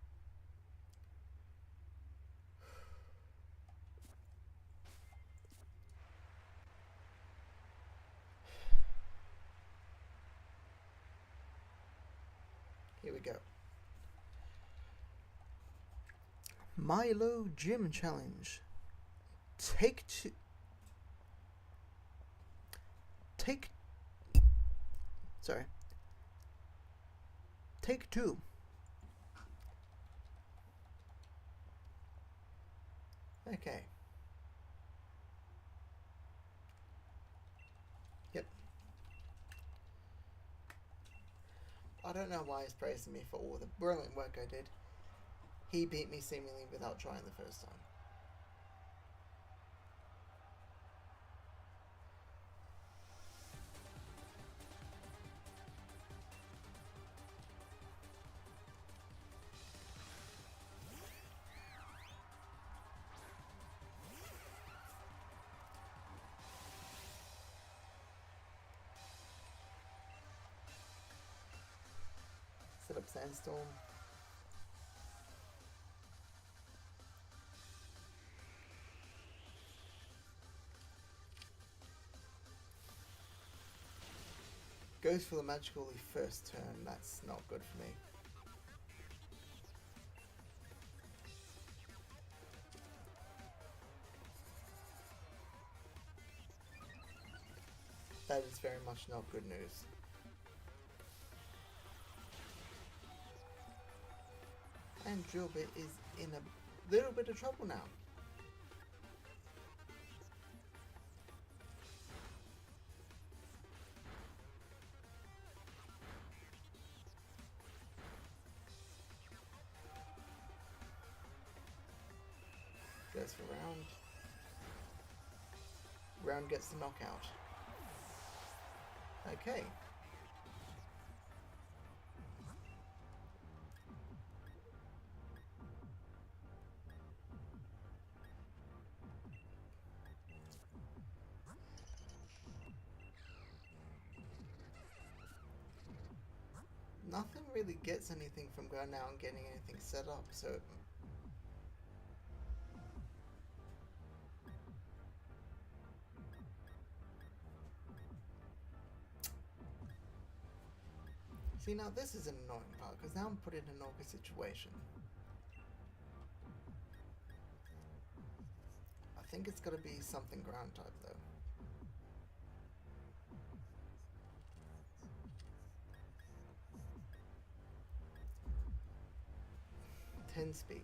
Here we go. Milo Gym Challenge. Take 2. Take 2. Okay. Yep. I I don't know why he's praising me for all the brilliant work I did. He beat me seemingly without trying the first time. Set up Sandstorm. Goes for the magical leaf first turn. That's not good for me. That is very much not good news. And Drillbit is in a little bit of trouble now. Goes for round. Round gets the knockout. Okay. Nothing really gets anything from going out and getting anything set up, so... See, now this is an annoying part, because now I'm put in an awkward situation. I think it's gotta be something ground type, though. Speed.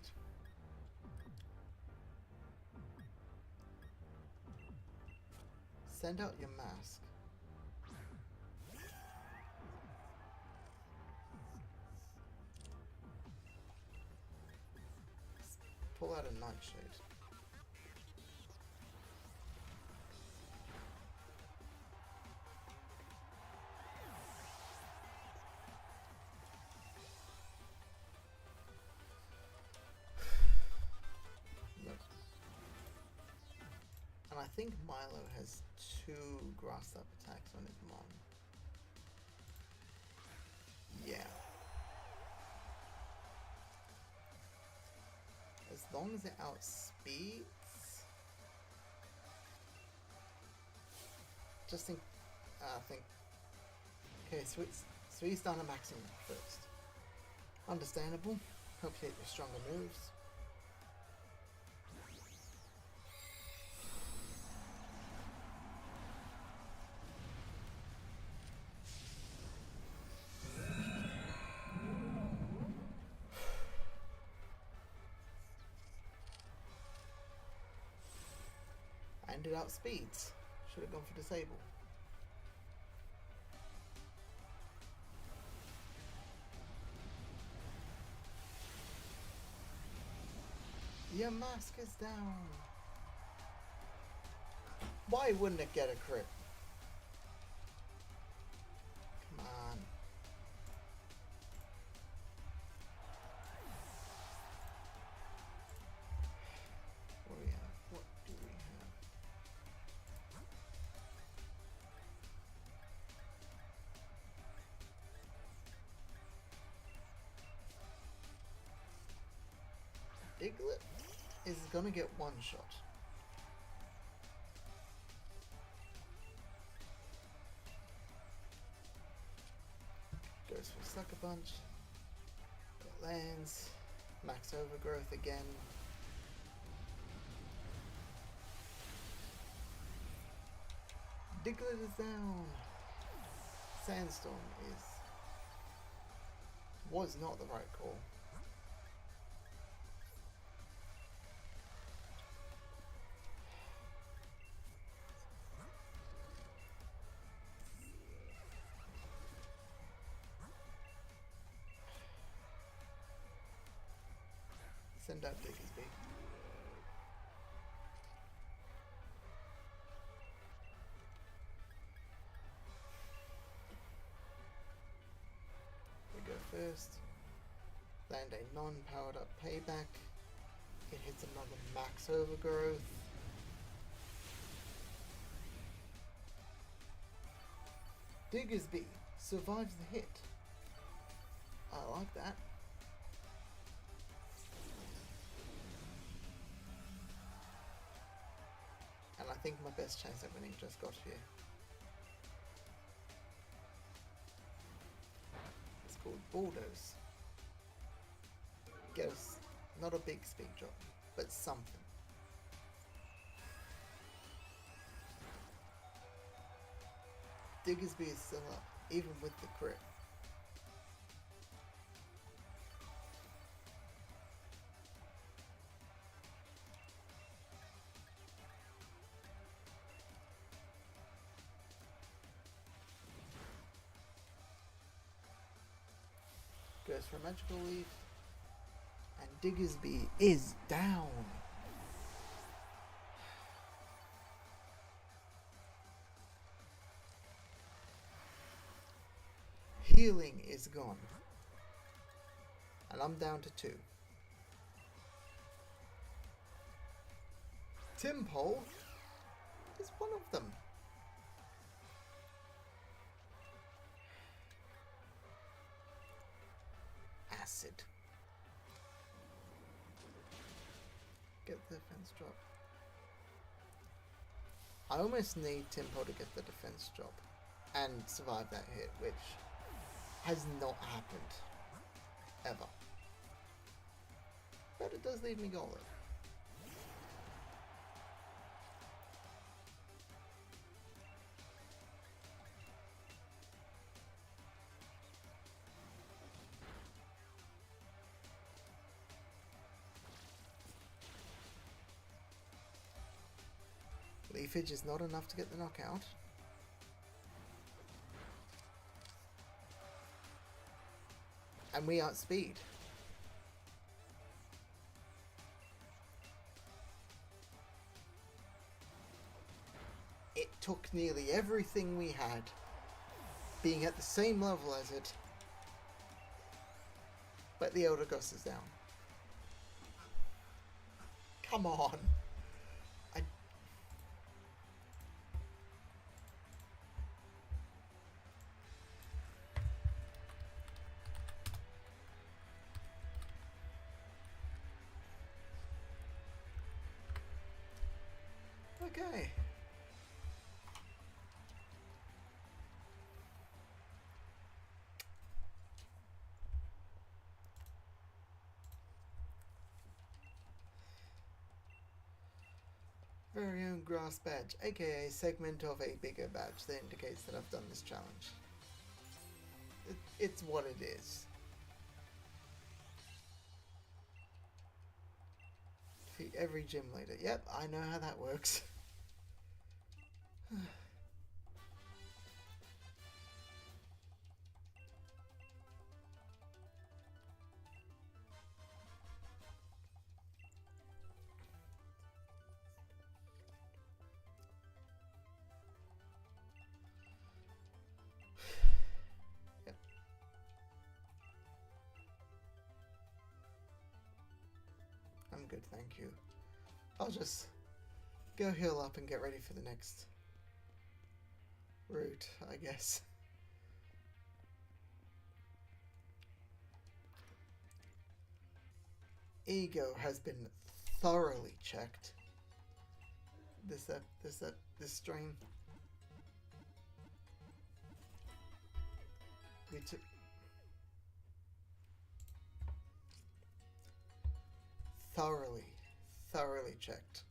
Send out your mask. Pull out a nightshade. I think Milo has 2 grass type attacks on his Mon. Yeah. As long as it outspeeds... Just think... I think... Okay, so he's done a maximum first. Understandable. Hope you hit your stronger moves. And it outspeeds. Should have gone for disable. Your mask is down. Why wouldn't it get a crit? Come on. What do we have? What do we have? Diglett is gonna get one shot. Goes for Sucker Punch. It lands. Max Overgrowth again. Diglett is down. Sandstorm was not the right call. Send out Diggersby. We go first. Land a non-powered up payback. It hits another max overgrowth. Diggersby survives the hit. I like that. And I think my best chance at winning just got here. It's called Bulldoze. Get us not a big speed drop, but something. Diggersby is still up, even with the crit. Goes for a magical leaf, and Diggersby is down. Healing is gone, and I'm down to 2. Timpole is one of them. Acid. Get the defense drop. I almost need Timpole to get the defense drop and survive that hit, which has not happened ever. But it does leave me goalie. Leafage is not enough to get the knockout. And we outspeed. It took nearly everything we had, being at the same level as it, but the Elder Ghost is down. Come on. Okay. Very own grass badge, aka segment of a bigger badge that indicates that I've done this challenge. It's what it is. Defeat every gym leader. Yep, I know how that works. Yep. I'm good, thank you. I'll just go heal up and get ready for the next route, I guess. Ego has been thoroughly checked. This strain. We took thoroughly checked.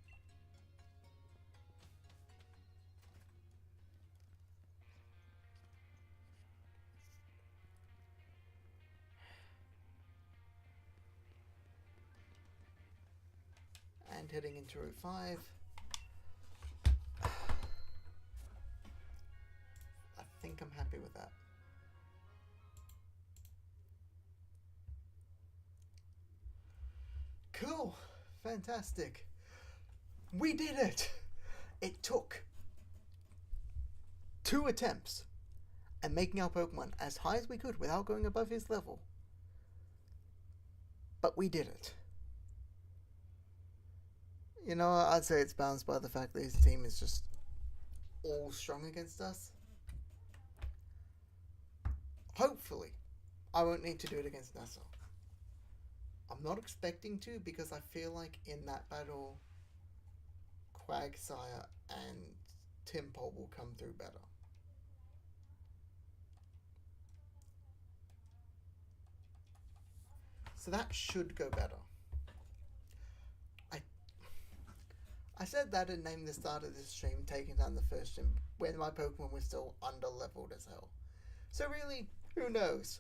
And heading into Route 5. I think I'm happy with that. Cool. Fantastic. We did it! It took 2 attempts at making our Pokemon as high as we could without going above his level. But we did it. You know, I'd say it's balanced by the fact that his team is just all strong against us. Hopefully, I won't need to do it against Nessa. I'm not expecting to, because I feel like in that battle, Quagsire and Timpole will come through better. So that should go better. I said that and named the start of this stream taking down the first gym when my Pokemon were still under-leveled as hell. So really, who knows?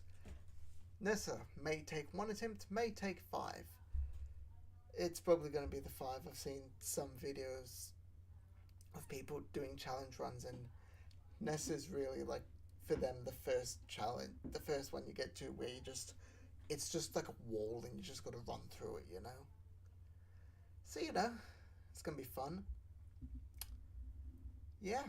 Nessa may take 1 attempt, may take 5. It's probably going to be the 5. I've seen some videos of people doing challenge runs, and Nessa's really, like, for them, the first challenge, the first one you get to where you just, it's just like a wall and you just got to run through it, you know? So, you know, it's going to be fun. Yeah.